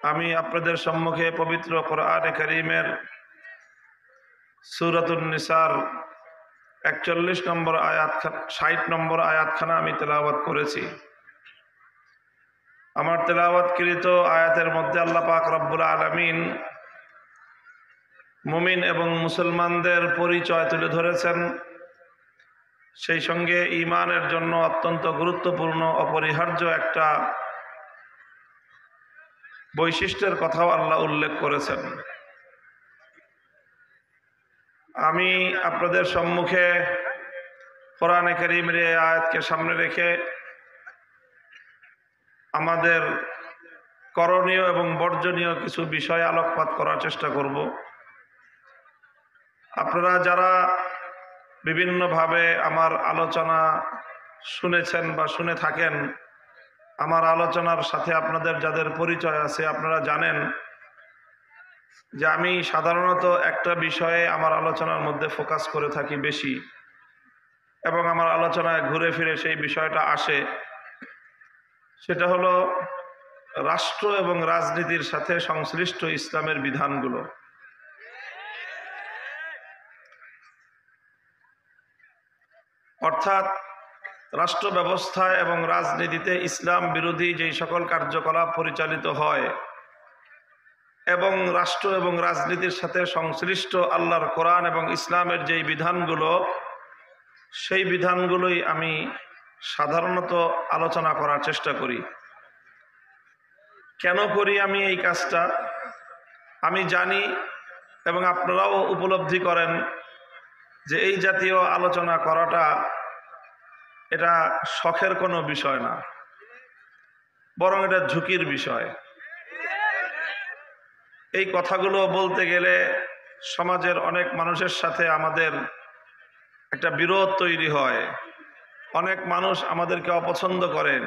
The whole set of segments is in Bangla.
আমি আপনাদের সম্মুখে পবিত্র কোরআনে কারীমের সূরাতুন নিসার 41 নম্বর আয়াত 60 নম্বর আয়াতখানা আমি তেলাওয়াত করেছি। আমার তেলাওয়াতকৃত আয়াতের মধ্যে আল্লাহ পাক রব্বুল আলামিন মুমিন এবং মুসলমানদের পরিচয় তুলে ধরেছেন। সেই সঙ্গে ঈমানের জন্য অত্যন্ত গুরুত্বপূর্ণ অপরিহার্য একটা বৈশিষ্ট্যের কথাও আল্লাহ উল্লেখ করেছেন। আমি আপনাদের সম্মুখে কোরআনে কারীমের এই আয়াতকে সামনে রেখে আমাদের করণীয় এবং বর্জনীয় কিছু বিষয় আলোকপাত করার চেষ্টা করব। আপনারা যারা বিভিন্নভাবে আমার আলোচনা শুনেছেন বা শুনে থাকেন, আমার আলোচনার সাথে আপনাদের যাদের পরিচয় আছে, আপনারা জানেন যে আমি সাধারণত একটা বিষয়ে আমার আলোচনার মধ্যে ফোকাস করে থাকি বেশি, এবং আমার আলোচনায় ঘুরে ফিরে সেই বিষয়টা আসে। সেটা হলো রাষ্ট্র এবং রাজনীতির সাথে সংশ্লিষ্ট ইসলামের বিধানগুলো। অর্থাৎ রাষ্ট্র ব্যবস্থায় এবং রাজনীতিতে ইসলাম বিরোধী যেই সকল কার্যকলাপ পরিচালিত হয় এবং রাষ্ট্র এবং রাজনীতির সাথে সংশ্লিষ্ট আল্লাহর কোরআন এবং ইসলামের যেই বিধানগুলো, সেই বিধানগুলোই আমি সাধারণত আলোচনা করার চেষ্টা করি। কেন করি আমি এই কাজটা? আমি জানি এবং আপনারাও উপলব্ধি করেন যে এই জাতীয় আলোচনা করাটা এটা শখের কোনো বিষয় না, বরং এটা ঝুঁকির বিষয়। এই কথাগুলো বলতে গেলে সমাজের অনেক মানুষের সাথে আমাদের একটা বিরোধ তৈরি হয়। অনেক মানুষ আমাদেরকে অপছন্দ করেন,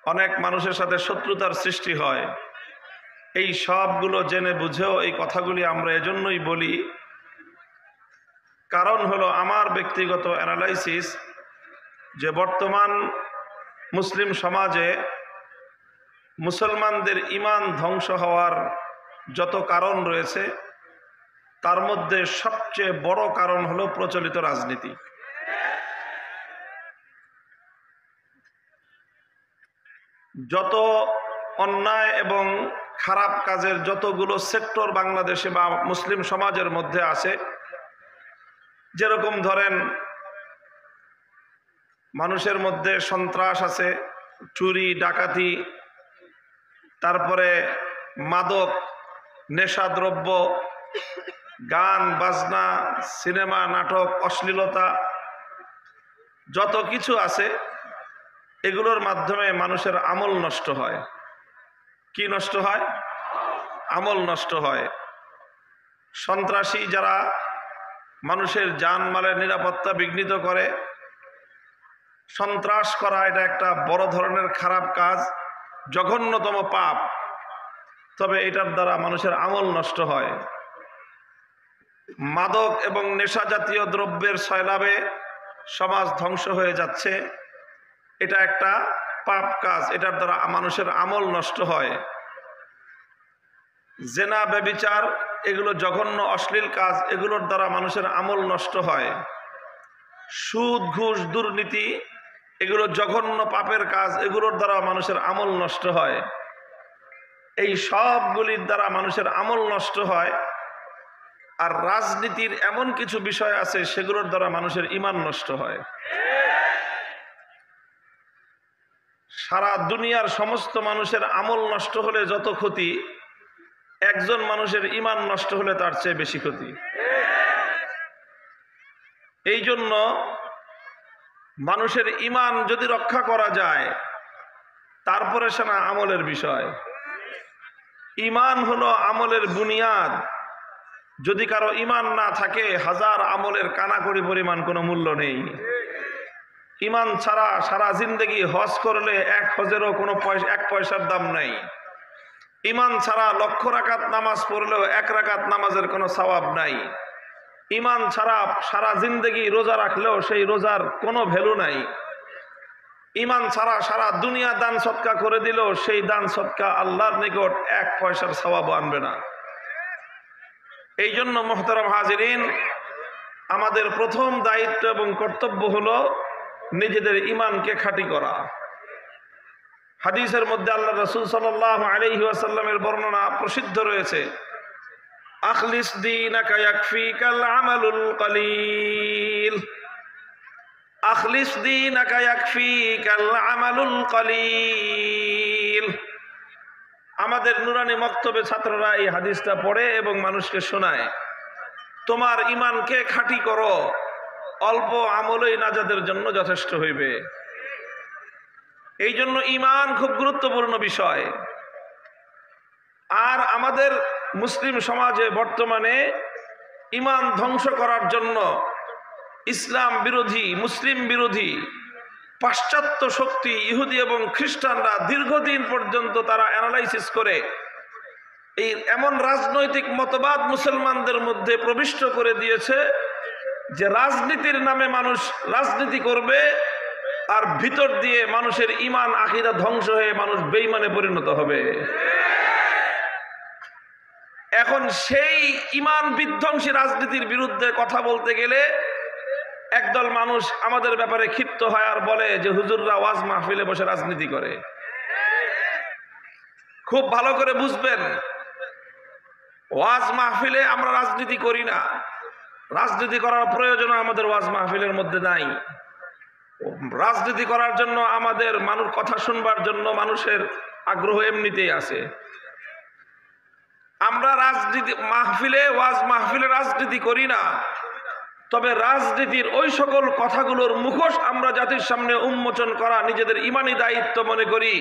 অনেক মানুষের সাথে শত্রুতার সৃষ্টি হয়। এই সবগুলো জেনে বুঝেও এই কথাগুলি আমরা এজন্যই বলি, কারণ হলো আমার ব্যক্তিগত অ্যানালাইসিস যে বর্তমান মুসলিম সমাজে মুসলমানদের ঈমান ধ্বংস হওয়ার যত কারণ রয়েছে, তার মধ্যে সবচেয়ে বড় কারণ হলো প্রচলিত রাজনীতি। যত অন্যায় এবং খারাপ কাজের যতগুলো সেক্টর বাংলাদেশে বা মুসলিম সমাজের মধ্যে আছে, যেরকম ধরেন মানুষের মধ্যে সন্ত্রাস আছে, চুরি ডাকাতি, তারপরে মাদক, নেশাদ্রব্য, গান বাজনা, সিনেমা নাটক, অশ্লীলতা, যত কিছু আছে, এগুলোর মাধ্যমে মানুষের আমল নষ্ট হয়। কি নষ্ট হয়? আমল নষ্ট হয়। সন্ত্রাসী যারা মানুষের জানমালের নিরাপত্তা বিঘ্নিত করে, সন্ত্রাস করা এটা একটা বড় ধরনের খারাপ কাজ, জঘন্যতম পাপ। তবে এটার দ্বারা মানুষের আমল নষ্ট হয়। মাদক এবং নেশা জাতীয় দ্রব্যের সয়লাবে সমাজ ধ্বংস হয়ে যাচ্ছে, এটা একটা পাপ কাজ, এটার দ্বারা মানুষের আমল নষ্ট হয়। জেনা ব্যভিচার এগুলো জঘন্য অশ্লীল কাজ, এগুলোর দ্বারা মানুষের আমল নষ্ট হয়। সুদ ঘুষ দুর্নীতি এগুলো জঘন্য পাপের কাজ, এগুলোর দ্বারা মানুষের আমল নষ্ট হয়। এই সবগুলির দ্বারা মানুষের আমল নষ্ট হয়। আর রাজনীতির এমন কিছু বিষয় আছে সেগুলোর দ্বারা মানুষের ঈমান নষ্ট হয়। সারা দুনিয়ার সমস্ত মানুষের আমল নষ্ট হলে যত ক্ষতি, একজন মানুষের ঈমান নষ্ট হলে তার চেয়ে বেশি ক্ষতি। এই জন্য মানুষের ঈমান যদি রক্ষা করা যায়, তারপরে সেটা আমলের বিষয়। ঈমান হলো আমলের বুনিয়াদ। যদি কারো ঈমান না থাকে, হাজার আমলের কানাকড়ি পরিমাণ কোনো মূল্য নেই। ঈমান ছাড়া সারা জিন্দেগি হজ করলে এক হজেরও কোনো এক পয়সার দাম নাই। ঈমান ছাড়া লক্ষ রাকাত নামাজ পড়লেও এক রাকাত নামাজের কোনো সওয়াব নাই। ঈমান ছাড়া সারা জিন্দেগি রোজা রাখলেও সেই রোজার কোনো ভ্যালু নাই। ইমান ছাড়া সারা দুনিয়া দান সৎকা করে দিল, সেই দান সৎকা আল্লাহর নিকট 1 পয়সার সওয়াব আনবে না। এই জন্য মুহতারাম হাজিরিন, আমাদের প্রথম দায়িত্ব এবং কর্তব্য হলো নিজেদের ইমানকে খাঁটি করা। হাদিসের মধ্যে আল্লাহ রাসূল সাল্লাল্লাহু আলাইহি ওয়াসাল্লামের বর্ণনা প্রসিদ্ধ রয়েছে, আখলিস দীনাকা ইয়াকফিকাল আমালুল কলিল, আখলিস দীনাকা ইয়াকফিকাল আমালুল কলিল। আমাদের নুরানি মক্তবে ছাত্ররা এই হাদিসটা পড়ে এবং মানুষকে শোনায়, তোমার ইমানকে খাঁটি করো, অল্প আমলই নাজাতের জন্য যথেষ্ট হইবে। এই জন্য ইমান খুব গুরুত্বপূর্ণ বিষয়। আর আমাদের মুসলিম সমাজে বর্তমানে ইমান ধ্বংস করার জন্য ইসলাম বিরোধী, মুসলিম বিরোধী পাশ্চাত্য শক্তি, ইহুদি এবং খ্রিস্টানরা দীর্ঘদিন পর্যন্ত তারা অ্যানালাইসিস করে এই এমন রাজনৈতিক মতবাদ মুসলমানদের মধ্যে প্রবিষ্ট করে দিয়েছে যে রাজনীতির নামে মানুষ রাজনীতি করবে, আর ভিতর দিয়ে মানুষের ইমান আকীদা ধ্বংস হয়ে মানুষ বেঈমানে পরিণত হবে। এখন সেই ইমান বিধ্বংসী রাজনীতির বিরুদ্ধে কথা বলতে গেলে একদল মানুষ আমাদের ব্যাপারে ক্ষিপ্ত হয় আর বলে যে হুজুররা ওয়াজ মাহফিলে বসে রাজনীতি করে। খুব ভালো করে বুঝবেন, ওয়াজ মাহফিলে আমরা রাজনীতি করি না, রাজনীতি করার প্রয়োজন আমাদের ওয়াজ মাহফিলের মধ্যে নাই। রাজনীতি করার জন্য আমাদের মানুষ কথা শুনবার জন্য মানুষের আগ্রহ এমনিতেই আছে। আমরা রাজনীতি মাহফিলে, ওয়াজ মাহফিলে রাজনীতি করি না, তবে রাজনীতির ওই সকল কথাগুলোর মুখোশ আমরা জাতির সামনে উন্মোচন করা নিজেদের ইমানি দায়িত্ব মনে করি।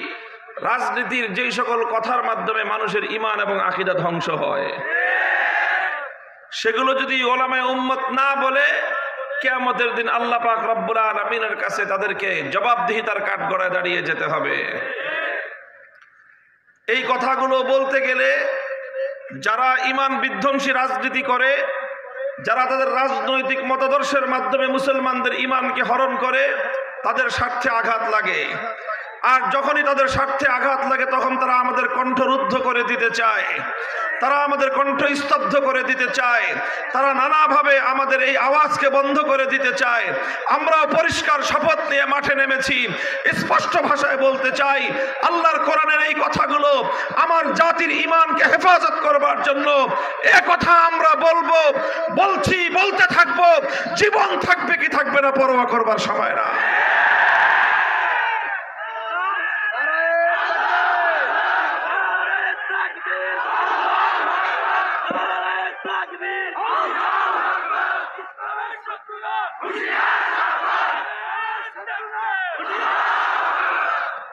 রাজনীতির যেই সকল কথার মাধ্যমে মানুষের ইমান এবং আকীদা ধ্বংস হয়, সেগুলো যদি ওলামায়ে উম্মত না বলে, কিয়ামতের দিন আল্লাহ পাক রব্বুল আলামিনের কাছে তাদেরকে জবাবদিহিতার কাঠগড়ায় দাঁড়িয়ে যেতে হবে। এই কথাগুলো বলতে গেলে যারা ইমান বিধ্বংসী রাজনীতি করে, যারা তাদের রাজনৈতিক মতাদর্শের মাধ্যমে মুসলমানদের ইমানকে হরণ করে, তাদের স্বার্থে আঘাত লাগে। আর যখনই তাদের স্বার্থে আঘাত লাগে তখন তারা আমাদের কণ্ঠরুদ্ধ করে দিতে চায়, তারা আমাদের কণ্ঠ স্তব্ধ করে দিতে চায়, তারা নানাভাবে আমাদের এই আওয়াজকে বন্ধ করে দিতে চায়। আমরাও পরিষ্কার শপথ নিয়ে মাঠে নেমেছি, স্পষ্ট ভাষায় বলতে চাই, আল্লাহর কোরআনের এই কথাগুলো আমার জাতির ইমানকে হেফাজত করবার জন্য এ কথা আমরা বলবো, বলছি, বলতে থাকবো, জীবন থাকবে কি থাকবে না পরোয়া করবার সময় না।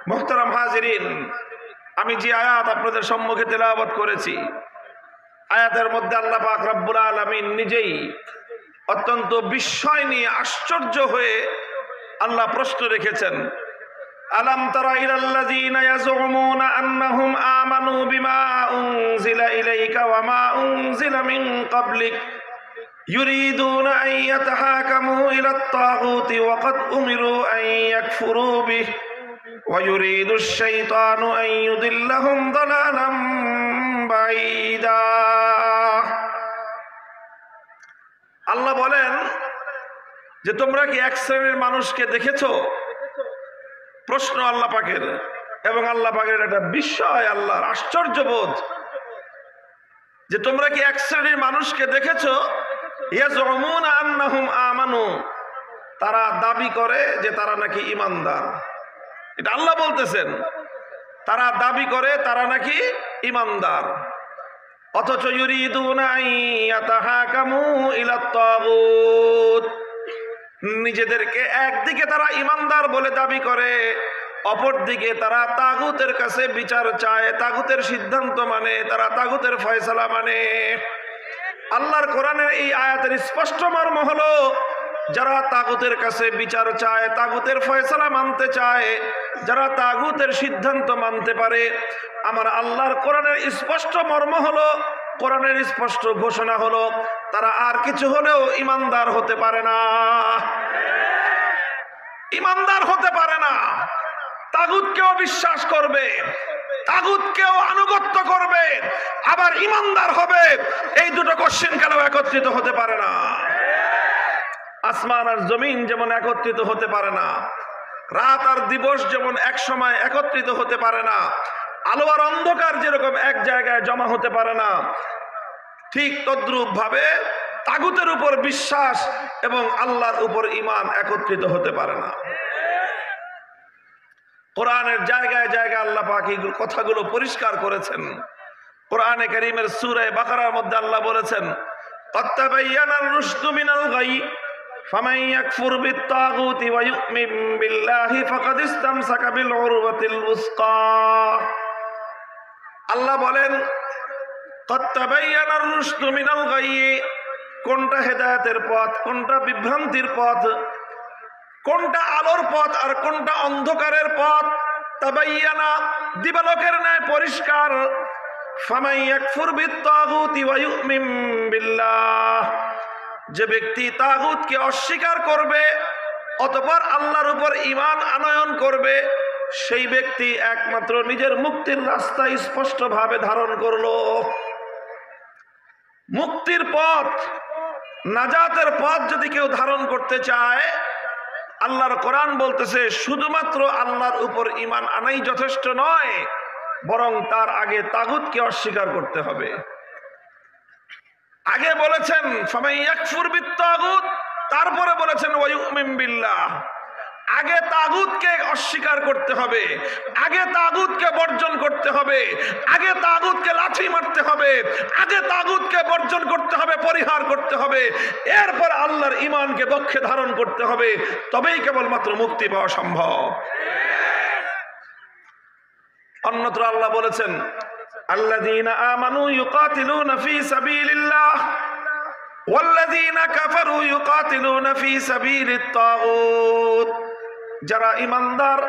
মুহতারাম হাজিরিন, আমি যে আয়াত আপনাদের সম্মুখে তেলাওয়াত করেছি, আয়াতের মধ্যে আল্লাহ পাক রব্বুল আলামিন নিজেই অত্যন্ত বিস্ময় নিয়ে আশ্চর্য হয়ে আল্লাহ প্রশ্ন রেখেছেন, আলাম তারা ইলাল্লাযীনা ইয়াজুমুনা আন্নাহুম আমানু বিমা উনজিলা ইলাইকা ওয়া মা উনজিলা মিন ক্বাবলিক ইউরিদুনা আন ইয়াতাহাকামু ইলাত তাগুতি ওয়া ক্বাদ উমিরু আন ইয়াকফুরু বিহি ওয়া ইউরিদুশ শাইতানু আন ইউদিল্লাহুম দালালাম বাঈদা। আল্লাহ বলেন যে তোমরা কি এক শ্রেণীর মানুষকে দেখেছো? প্রশ্ন আল্লাহ পাকের, এবং আল্লাহ পাকের একটা বিস্ময়, আল্লাহর আশ্চর্যবোধ যে তোমরা কি এক শ্রেণীর মানুষকে দেখেছো? ইয়াজুমুনা আন্নাহুম আমানু, তারা দাবি করে যে তারা নাকি ঈমানদার। এটা আল্লাহ বলতেছেন, তারা দাবি করে তারা নাকি ঈমানদার, অথচ ইউরিদুনা আন ইয়াতাহাকামু ইলাত তাগুত, নিজেদেরকে একদিকে তারা ঈমানদার বলে দাবি করে, অপরদিকে তারা তাগুতের কাছে বিচার চায়, তাগুতের সিদ্ধান্ত মানে, তারা তাগুতের ফয়সালা মানে। আল্লাহর কোরআনের এই আয়াতের স্পষ্ট মর্ম হলো, যারা তাগুতের কাছে বিচার চায়, তাগুতের ফয়সালা মানতে চায়, যারা তাগুতের সিদ্ধান্ত মানতে পারে, আমার আল্লাহর কোরআনের স্পষ্ট মর্ম হলো, কোরআনের স্পষ্ট ঘোষণা হলো, তারা আর কিছু হলেও ঈমানদার হতে পারে না। ইমানদার হতে পারে না, তাগুতকেও বিশ্বাস করবে, তাগুতকেও আনুগত্য করবে, আবার ইমানদার হবে, এই দুটো কোশ্চেন কেন একত্রিত হতে পারে না? আসমান আর জমিন যেমন একত্রিত হতে পারে না, রাত আর দিবস যেমন এক সময় একত্রিত হতে পারে না, আলো আর অন্ধকার যেরকম এক জায়গায় জমা হতে পারে না, ঠিক তদ্রূপ ভাবে তাগুতের উপর বিশ্বাস এবং আল্লাহর উপর ঈমান একত্রিত হতে পারে না। কোরআনের জায়গায় জায়গায় আল্লাহ পাক এই কথাগুলো পরিষ্কার করেছেন। কোরআনে কারীমের সূরা বাকারার মধ্যে আল্লাহ বলেছেন, ক্বাদ তাবায়্যানার রুশদু মিনাল গাই ফামান ইয়াকফুর বিত-তাগুতি ওয়া ইউমিন বিল্লাহি ফাকাদ ইসতামসাকা বিল উরওয়াতিল উসকা। আল্লাহ বলেন, ক্বাদ তাবায়্যানার রুশদু মিনাল গাই, কোনটা হেদায়েতের পথ, কোনটা বিভ্রান্তির পথ, কোনটা আলোর পথ আর কোনটা অন্ধকারের পথ, তাবায়্যানা দিবালোকের ন্যায় পরিষ্কার। ফামান ইয়াকফুর বিত-তাগুতি ওয়া ইউমিন বিল্লাহ, যে ব্যক্তি তাগুতকে অস্বীকার করবে অতঃপর আল্লাহর উপর ঈমান আনয়ন করবে, সেই ব্যক্তি একমাত্র নিজের মুক্তির রাস্তা স্পষ্টভাবে ধারণ করলো। মুক্তির পথ, নাজাতের পথ যদি কেউ ধারণ করতে চায়, আল্লাহর কোরআন বলতেছে শুধুমাত্র আল্লাহর উপর ঈমান আনাই যথেষ্ট নয়, বরং তার আগে তাগুতকে অস্বীকার করতে হবে। আগে বলেছেন ফামান ইয়াকফুর বিত-তাগুত, তারপরে বলেছেন ওয়া ইউমিন বিল্লাহ। আগে তাগুতকে অস্বীকার করতে হবে, আগে তাগুতকে বর্জন করতে হবে, আগে তাগুতকে লাথি মারতে হবে, আগে তাগুতকে বর্জন করতে হবে, পরিহার করতে হবে, এরপর আল্লাহর ঈমানকে বক্ষে ধারণ করতে হবে, তবেই কেবলমাত্র মুক্তি পাওয়া সম্ভব। অন্যত্র আল্লাহ বলেছেন, আল্লাযীনা আমানু ইউকাতিলুনা ফী সাবিলিল্লাহ ওয়াল্লাযীনা কাফারু ইউকাতিলুনা ফী সাবিলিত তাগুত। যারা ঈমানদার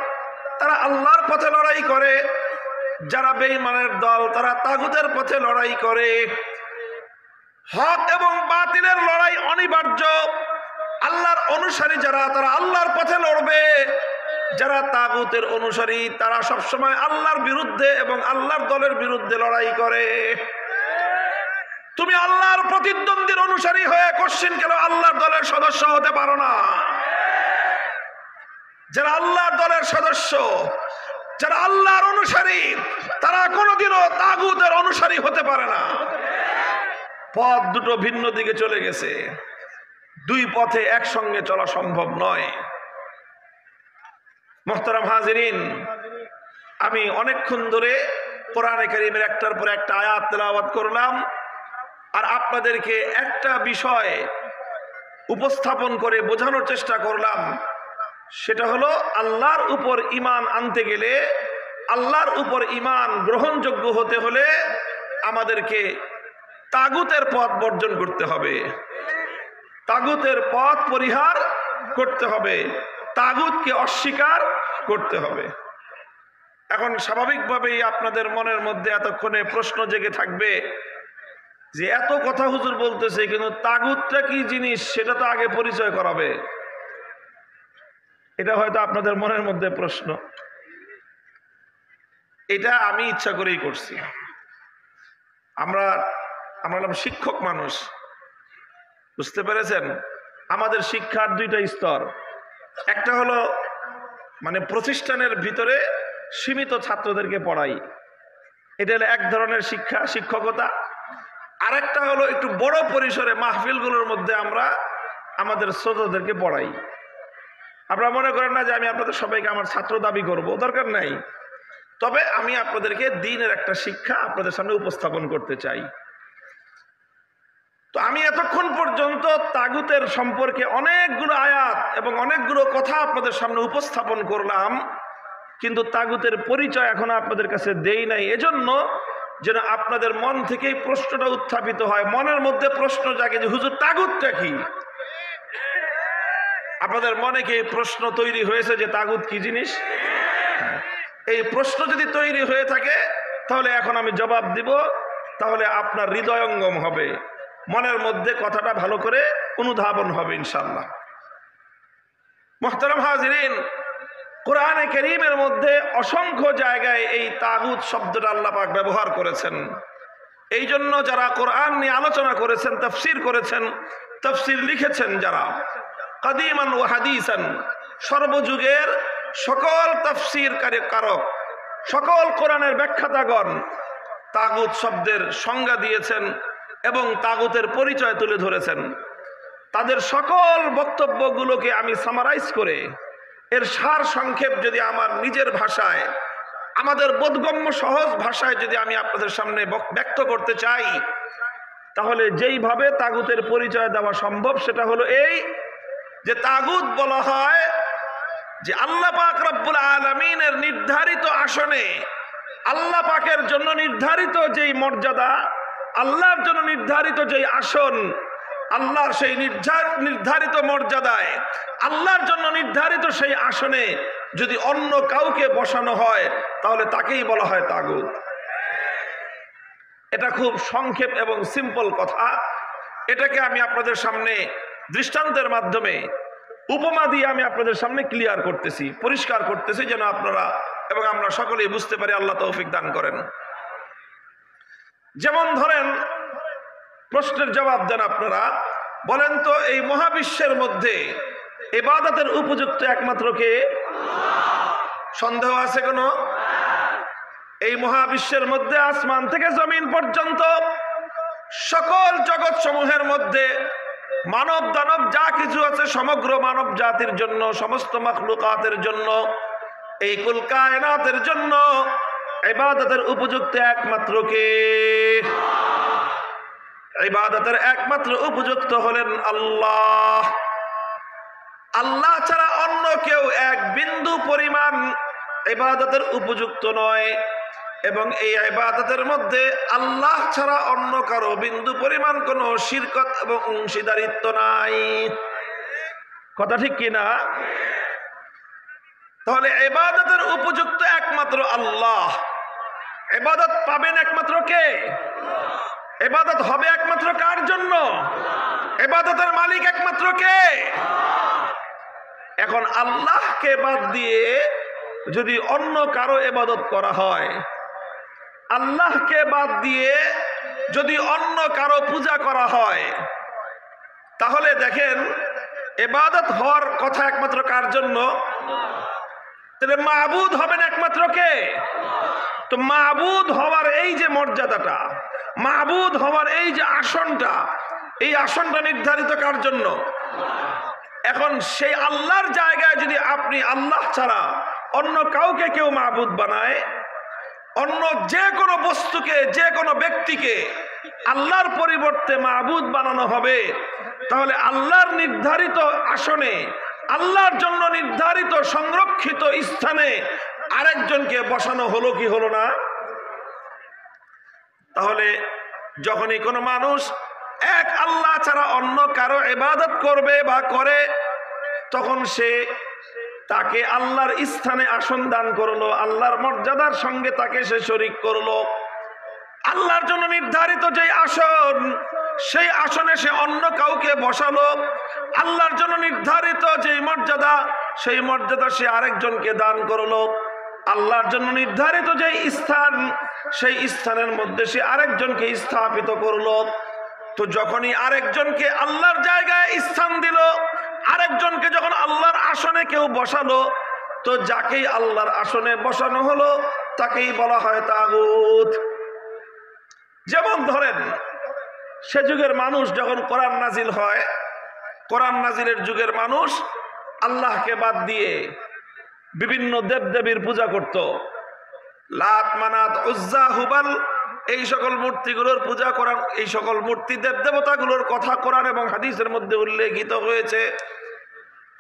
তারা আল্লাহর পথে লড়াই করে, যারা বেঈমানের দল তারা তাগুতের পথে লড়াই করে। হক এবং বাতিলের লড়াই অনিবার্য। আল্লাহর অনুসারী যারা তারা আল্লাহর পথে লড়বে, যারা তাগুতের অনুসারী তারা সবসময় আল্লাহর বিরুদ্ধে এবং আল্লাহর দলের বিরুদ্ধে লড়াই করে। তুমি আল্লাহর প্রতিদ্বন্দ্বীর অনুসারী হয়ে কোশ্চিন কেন আল্লাহর দলের সদস্য হতে পারো না? যারা আল্লাহর দলের সদস্য, যারা আল্লাহর অনুসারী, তারা কোনোদিনও তাগুতের অনুসারী হতে পারে না। পথ দুটো ভিন্ন দিকে চলে গেছে, দুই পথে একসঙ্গে চলা সম্ভব নয়। মুহতারাম হাজিরিন, আমি অনেকক্ষণ ধরে কোরআনে কারীমের একটার পর একটা আয়াত তেলাওয়াত করলাম, আর আপনাদেরকে একটা বিষয় উপস্থাপন করে বোঝানোর চেষ্টা করলাম। সেটা হলো আল্লাহর উপর ঈমান আনতে গেলে, আল্লাহর উপর ঈমান গ্রহণযোগ্য হতে হলে আমাদেরকে তাগুতের পথ বর্জন করতে হবে, তাগুতের পথ পরিহার করতে হবে, তাগুতকে অস্বীকার করতে হবে। এখন স্বাভাবিকভাবেই আপনাদের মনের মধ্যে এতক্ষণে প্রশ্ন জেগে থাকবে যে এত কথা হুজুর বলতেছে, কিন্তু তাগুতটা কি জিনিস সেটা তো আগে পরিচয় করাবে। এটা হয়তো আপনাদের মনের মধ্যে প্রশ্ন। এটা আমি ইচ্ছা করেই করছি। আমরা শিক্ষক মানুষ, বুঝতে পেরেছেন? আমাদের শিক্ষার দুইটা স্তর। একটা হলো মানে প্রতিষ্ঠানের ভিতরে সীমিত ছাত্রদেরকে পড়াই, এটা হলো এক ধরনের শিক্ষা, শিক্ষকতা। আরেকটা হলো একটু বড় পরিসরে মাহফিলগুলোর মধ্যে আমরা আমাদের শ্রোতাদেরকে পড়াই। আপনারা মনে করেন না যে আমি আপনাদের সবাইকে আমার ছাত্র দাবি করব, দরকার নাই। তবে আমি আপনাদেরকে দ্বীনের একটা শিক্ষা আপনাদের সামনে উপস্থাপন করতে চাই। তো আমি এতক্ষণ পর্যন্ত তাগুতের সম্পর্কে অনেকগুলো আয়াত এবং অনেকগুলো কথা আপনাদের সামনে উপস্থাপন করলাম, কিন্তু তাগুতের পরিচয় এখন আপনাদের কাছে দেই নাই, এজন্য যেন আপনাদের মন থেকেই প্রশ্নটা উত্থাপিত হয়, মনের মধ্যে প্রশ্ন জাগে যে হুজুর তাগুতটা কি? আপনাদের মনে কি প্রশ্ন তৈরি হয়েছে যে তাগুত কি জিনিস? এই প্রশ্ন যদি তৈরি হয়ে থাকে তাহলে এখন আমি জবাব দিব, তাহলে আপনার হৃদয়ঙ্গম হবে, মনের মধ্যে কথাটা ভালো করে অনুধাবন হবে ইনশাআল্লাহ। মুহতারাম হাজিরিন, কোরআনে কারীমের মধ্যে অসংখ্য জায়গায় এই তাগুত শব্দটা আল্লাহ পাক ব্যবহার করেছেন। এই জন্য যারা কোরআন নিয়ে আলোচনা করেছেন, তাফসীর করেছেন, তাফসীর লিখেছেন, যারা কাদিমান ও হাদিসান, সর্বযুগের সকল তাফসীর কারক, সকল কোরআনের ব্যাখ্যাতাগণ তাগুত শব্দের সংজ্ঞা দিয়েছেন এবং তাগুতের পরিচয় তুলে ধরেছেন। তাদের সকল বক্তব্যগুলোকে আমি সামারাইজ করে এর সার সংক্ষেপ যদি আমার নিজের ভাষায়, আমাদের বোধগম্য সহজ ভাষায় যদি আমি আপনাদের সামনে ব্যক্ত করতে চাই, তাহলে যেইভাবে তাগুতের পরিচয় দেওয়া সম্ভব সেটা হলো এই যে তাগুত বলা হয় যে আল্লাহ পাক রব্বুল আলামিনের নির্ধারিত আসনে, আল্লাহ পাকের জন্য নির্ধারিত যেই মর্যাদা, আল্লাহর জন্য নির্ধারিত যেই আসন, আল্লাহর সেই নির্ধারিত মর্যাদায়, আল্লাহর জন্য নির্ধারিত সেই আসনে যদি অন্য কাউকে বসানো হয় তাহলে তাকেই বলা হয় তাগুত। এটা খুব সংক্ষেপ এবং সিম্পল কথা। এটাকে আমি আপনাদের সামনে দৃষ্টান্তের মাধ্যমে, উপমা দিয়ে আমি আপনাদের সামনে ক্লিয়ার করতেছি, পরিষ্কার করতেছি, যেন আপনারা এবং আমরা সকলেই বুঝতে পারি। আল্লাহ তৌফিক দান করেন। যেমন ধরেন, প্রশ্নের জবাব দেন আপনারা, বলেন তো এই মহাবিশ্বের মধ্যে ইবাদতের উপযুক্ত একমাত্র কে? সন্দেহ আছে কোনো? এই মহাবিশ্বের মধ্যে আসমান থেকে জমিন পর্যন্ত সকল জগৎ সমূহের মধ্যে মানব দানব যা কিছু আছে সমগ্র মানব জাতির জন্য, সমস্ত মাখলুকাতের জন্য, এই কুল কায়নাতের জন্য ইবাদতের উপযুক্ত একমাত্র কে? ইবাদতের একমাত্র উপযুক্ত হলেন আল্লাহ। আল্লাহ ছাড়া অন্য কেউ এক বিন্দু পরিমাণ ইবাদতের উপযুক্ত নয়, এবং এই ইবাদতের মধ্যে আল্লাহ ছাড়া অন্য কারো বিন্দু পরিমাণ কোনো শিরকত এবং অংশীদারিত্ব নাই। কথা ঠিক কিনা? তাহলে ইবাদতের উপযুক্ত একমাত্র আল্লাহ। ইবাদত পাবেন একমাত্র কে? ইবাদত হবে একমাত্র কার জন্য? ইবাদতের মালিক একমাত্র কে? এখন আল্লাহকে বাদ দিয়ে যদি অন্য কারো ইবাদত করা হয়, আল্লাহকে বাদ দিয়ে যদি অন্য কারো পূজা করা হয়, তাহলে দেখেন ইবাদত হওয়ার কথা একমাত্র কার জন্য? তাহলে মাবুদ হবেন একমাত্র কে? তো মাবুদ হওয়ার এই যে মর্যাদাটা, মাবুদ হওয়ার এই যে আসনটা, এই আসনটা নির্ধারিত কার জন্য? এখন সেই আল্লাহর জায়গায় যদি আপনি আল্লাহ ছাড়া অন্য কাউকে কেউ মাবুদ বানায়, অন্য যে কোনো বস্তুকে, যে কোনো ব্যক্তিকে আল্লাহর পরিবর্তে মাবুদ বানানো হবে, তাহলে আল্লাহর নির্ধারিত আসনে, আল্লাহর জন্য নির্ধারিত সংরক্ষিত স্থানে আরেকজনকে বসানো হলো কি হলো না? তাহলে যখনই কোনো মানুষ এক আল্লাহ ছাড়া অন্য কারো ইবাদত করবে বা করে, তখন সে তাকে আল্লাহর স্থানে আসন দান করলো, আল্লাহর মর্যাদার সঙ্গে তাকে সে শরীক করলো। আল্লাহর জন্য নির্ধারিত যে আসন, সেই আসনে সে অন্য কাউকে বসালো। আল্লাহর জন্য নির্ধারিত যে মর্যাদা, সেই মর্যাদা সে আরেকজনকে দান করলো। আল্লাহর জন্য নির্ধারিত যে স্থান, সেই স্থানের মধ্যে সে আরেকজনকে স্থাপিত করলো। তো যখনই আরেকজনকে আল্লাহর জায়গায় স্থান দিল, আরেকজনকে যখন আল্লাহর আসনে কেউ বসালো, তো যাকেই আল্লাহর আসনে বসানো হলো তাকেই বলা হয় তাগুত। যেমন ধরেন, সে যুগের মানুষ যখন কোরআন নাজিল হয়, কোরআন নাজিলের যুগের মানুষ আল্লাহকে বাদ দিয়ে বিভিন্ন দেবদেবীর পূজা করত। লাত, মানাত, উজ্জা, হুবাল, এই সকল মূর্তিগুলোর পূজা করার, এই সকল মূর্তি দেবদেবতাগুলোর কথা কোরআন এবং হাদিসের মধ্যে উল্লেখিত হয়েছে।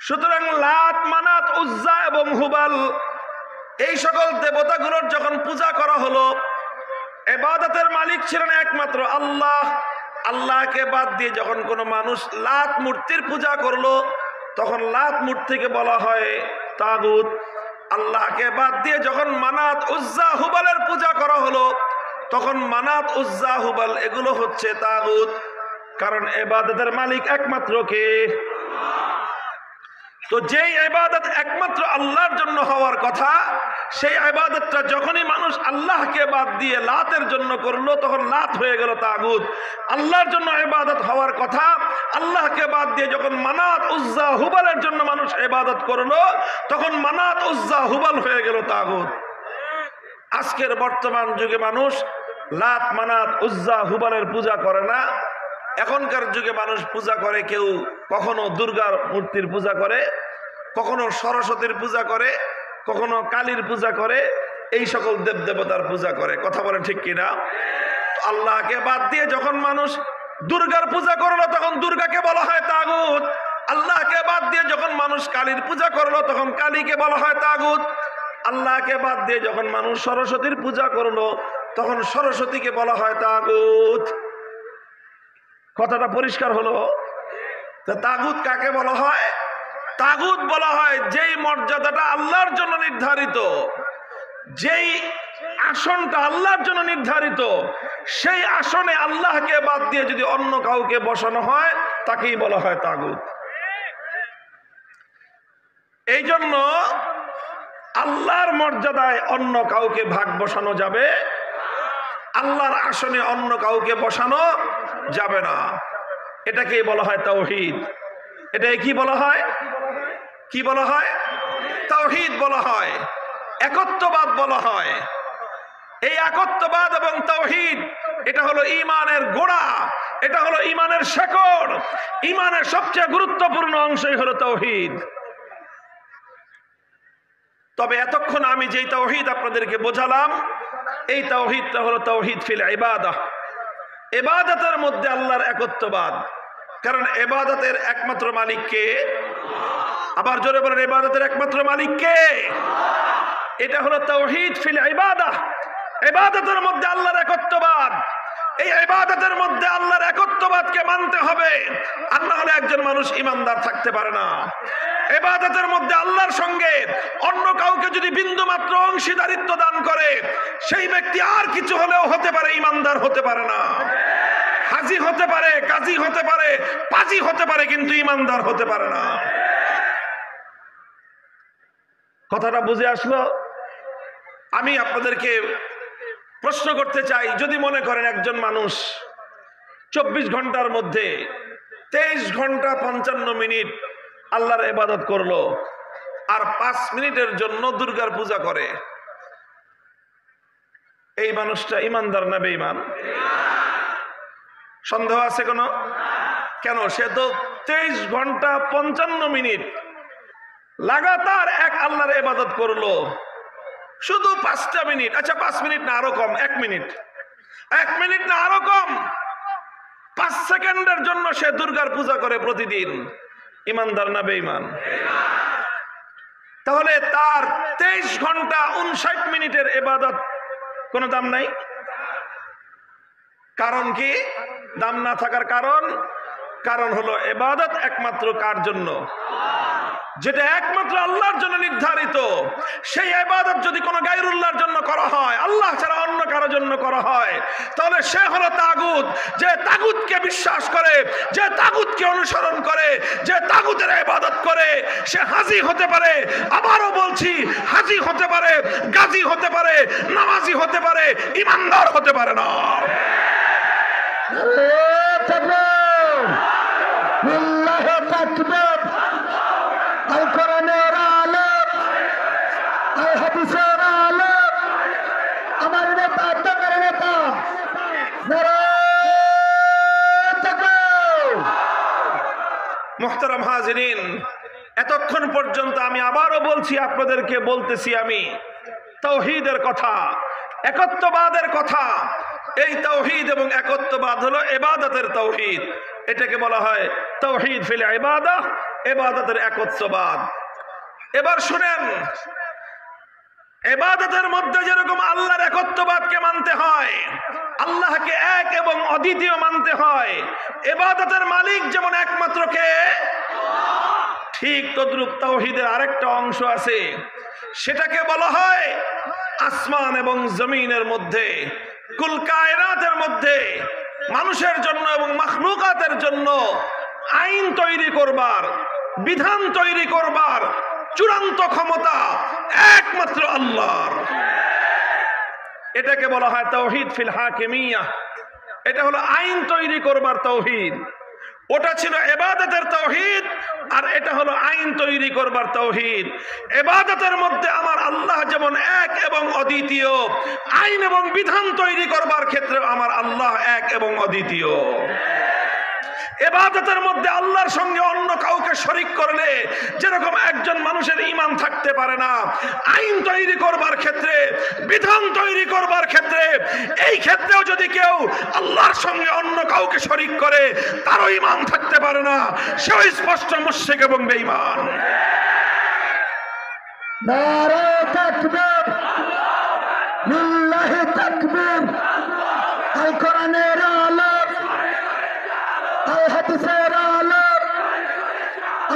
সুতরাং লাত, মানাত, উজ্জা এবং হুবাল, এই সকল দেবতাগুলোর যখন পূজা করা হলো, ইবাদতের মালিক ছিলেন একমাত্র আল্লাহ। আল্লাহকে বাদ দিয়ে যখন কোনো মানুষ লাত মূর্তির পূজা করলো, তখন লাত মূর্তিকে বলা হয় তাগুত। আল্লাহকে বাদ দিয়ে যখন মানাত, উজ্জা, হুবালের পূজা করা হলো, তখন মানাত, উজ্জা, হুবাল এগুলো হচ্ছে তাগুত। কারণ ইবাদতের মালিক একমাত্র কে? তো যেই ইবাদত একমাত্র আল্লাহর জন্য হওয়ার কথা, সেই ইবাদতটা যখনই মানুষ আল্লাহকে বাদ দিয়ে লাতের জন্য করলো, তখন লাত হয়ে গেল তাগুত। আল্লাহর জন্য ইবাদত হওয়ার কথা, আল্লাহকে বাদ দিয়ে যখন মানাত উজ্জা হুবালের জন্য মানুষ ইবাদত করলো, তখন মানাত উজ্জা হুবাল হয়ে গেল তাগুত। আজকের বর্তমান যুগে মানুষ লাত মানাত উজ্জা হুবালের পূজা করে না। এখনকার যুগে মানুষ পূজা করে, কেউ কখনো দুর্গার মূর্তির পূজা করে, কখনো সরস্বতীর পূজা করে, কখনো কালীর পূজা করে, এই সকল দেবদেবতার পূজা করে। কথা বলেন ঠিক কিনা? আল্লাহকে বাদ দিয়ে যখন মানুষ দুর্গার পূজা করলো, তখন দুর্গাকে বলা হয় তাগুত। আল্লাহকে বাদ দিয়ে যখন মানুষ কালীর পূজা করলো, তখন কালীকে বলা হয় তাগুত। আল্লাহকে বাদ দিয়ে যখন মানুষ সরস্বতীর পূজা করলো, তখন সরস্বতীকে বলা হয় তাগুত। কথাটা পরিষ্কার হলো? তাগুত কাকে বলা হয়? তাগুত বলা হয় যেই মর্যাদাটা আল্লাহর জন্য নির্ধারিত, যেই আসনটা আল্লাহর জন্য নির্ধারিত, সেই আসনে আল্লাহকে বাদ দিয়ে যদি অন্য কাউকে বসানো হয়, তাকেই বলা হয় তাগুত। এই জন্য আল্লাহর মর্যাদায় অন্য কাউকে ভাগ বসানো যাবে, আল্লাহর আসনে অন্য কাউকে বসানো যাবে না। এটাকে বলা হয় তাওহীদ। এটাকে কি বলা হয়? কি বলা হয়? তাওহীদ বলা হয়, একত্ববাদ বলা হয়। এই একত্ববাদ এবং তাওহীদ, এটা হলো ঈমানের গোড়া, এটা হলো ঈমানের শেকড়। ঈমানের সবচেয়ে গুরুত্বপূর্ণ অংশই হলো তাওহীদ। তবে এতক্ষণ আমি যেই তাওহীদ আপনাদেরকে বোঝালাম, এই তাওহীদটা হলো তাওহীদ ফিল ইবাদাহ। ইবাদতের মধ্যে আল্লাহর একত্ববাদ। কারণ ইবাদতের একমাত্র মালিক কে? আবার জোরে বলেন, ইবাদতের একমাত্র মালিক কে? এটা হলো তাওহীদ ফিল ইবাদাহ। ইবাদতের মধ্যে আল্লাহর একত্ববাদ। এই ইবাদতের মধ্যে আল্লাহর একত্ববাদকে মানতে হবে, আর না হলে একজন মানুষ ঈমানদার থাকতে পারে না। ইবাদতের মধ্যে আল্লাহর সঙ্গে অন্য কাউকে যদি বিন্দু মাত্র অংশীদারিত্ব দান করে, সেই ব্যক্তি আর কিছু হলেও হতে পারে, ঈমানদার হতে পারে না। হাজী হতে পারে, কাজী হতে পারে, পাজি হতে পারে, কিন্তু ঈমানদার হতে পারে না। কথাটা বুঝে আসলো? আমি আপনাদেরকে প্রশ্ন করতে চাই, যদি মনে করেন একজন মানুষ 24 ঘন্টার মধ্যে 23 ঘন্টা 55 মিনিট আল্লাহর ইবাদত করলো, আর 5 মিনিটের জন্য দুর্গার পূজা করে, এই মানুষটা ঈমানদার না বেঈমান? সন্দেহ আছে কোনো? কেন? সে তো 23 ঘন্টা 55 মিনিট লাগাতার এক আল্লাহর ইবাদত করলো, শুধু 5টা মিনিট, আচ্ছা 5 মিনিট না আরো কম, 1 মিনিট, 1 মিনিট না আরো কম, 5 সেকেন্ডের জন্য সে দুর্গার পূজা করে প্রতিদিন, ঈমানদার না বেঈমান? তাহলে তার 23 ঘন্টা 59 মিনিটের ইবাদত কোনো দাম নাই। কারণ কি? দাম না থাকার কারণ হলো ইবাদত একমাত্র কার জন্য? যেটা একমাত্র আল্লাহর জন্য নির্ধারিত, সেই ইবাদত যদি কোনো গায়রুল্লাহর জন্য করা হয়, আল্লাহ ছাড়া অন্য কারোর জন্য করা হয়, তাহলে সে হলো তাগুত। যে তাগুতকে বিশ্বাস করে, যে তাগুতকে অনুসরণ করে, যে তাগুতের ইবাদত করে, সে হাজী হতে পারে, আবারও বলছি হাজী হতে পারে, গাজী হতে পারে, নামাজি হতে পারে, ঈমানদার হতে পারে না। আল কোরআনের আলেম, আল হাদিসের আলেম, আমার নেতা দমের নেতা মুহতারাম হাজিরিন, এতক্ষণ পর্যন্ত আমি আবারও বলছি, আপনাদেরকে বলতেছি আমি তাওহীদের কথা, একত্ববাদের কথা। এই তাওহীদ এবং একত্ববাদ হলো ইবাদতের তাওহীদ। এটাকে বলা হয় তাওহীদ ফিল ইবাদাহ, ইবাদতের একত্ববাদ। এবার শুনেন, ইবাদতের মধ্যে যেরকম আল্লাহর একত্ববাদকে মানতে হয়, আল্লাহকে এক এবং অদ্বিতীয় মানতে হয়, ইবাদতের মালিক যেমন একমাত্র কে, ঠিক তদ্রূপ তাওহীদের আরেকটা অংশ আছে, সেটাকে বলা হয় আসমান এবং জমিনের মধ্যে, কুল কায়নাতের মধ্যে মানুষের জন্য এবং মাখলুকাতের জন্য আইন তৈরি করবার, বিধান তৈরি করবার চূড়ান্ত ক্ষমতা একমাত্র আল্লাহর। এটাকে বলা হয় তাওহীদ ফিল হাকিমিয়াহ। এটা হলো আইন তৈরি করবার তাওহীদ। ওটা ছিল ইবাদতের তাওহীদ, আর এটা হলো আইন তৈরি করবার তাওহীদ। ইবাদতের মধ্যে আমার আল্লাহ যেমন এক এবং অদ্বিতীয়, আইন এবং বিধান তৈরি করবার ক্ষেত্রে আমার আল্লাহ এক এবং অদ্বিতীয়। ইবাদতের মধ্যে আল্লাহর সঙ্গে অন্য কাউকে শরীক করলে যেরকম একজন মানুষের ঈমান থাকতে পারে না, আইন তৈরি করবার ক্ষেত্রে, বিধান তৈরি করবার ক্ষেত্রে, এই ক্ষেত্রেও যদি কেউ আল্লাহর সঙ্গে অন্য কাউকে শরীক করে তারও ঈমান থাকতে পারে না, সেও স্পষ্ট মুশরিক এবং বেঈমান। নারে তাকবীর, লিল্লাহি তাকবীর। আল কোরআনের আলো, আল হাদিসের আলো,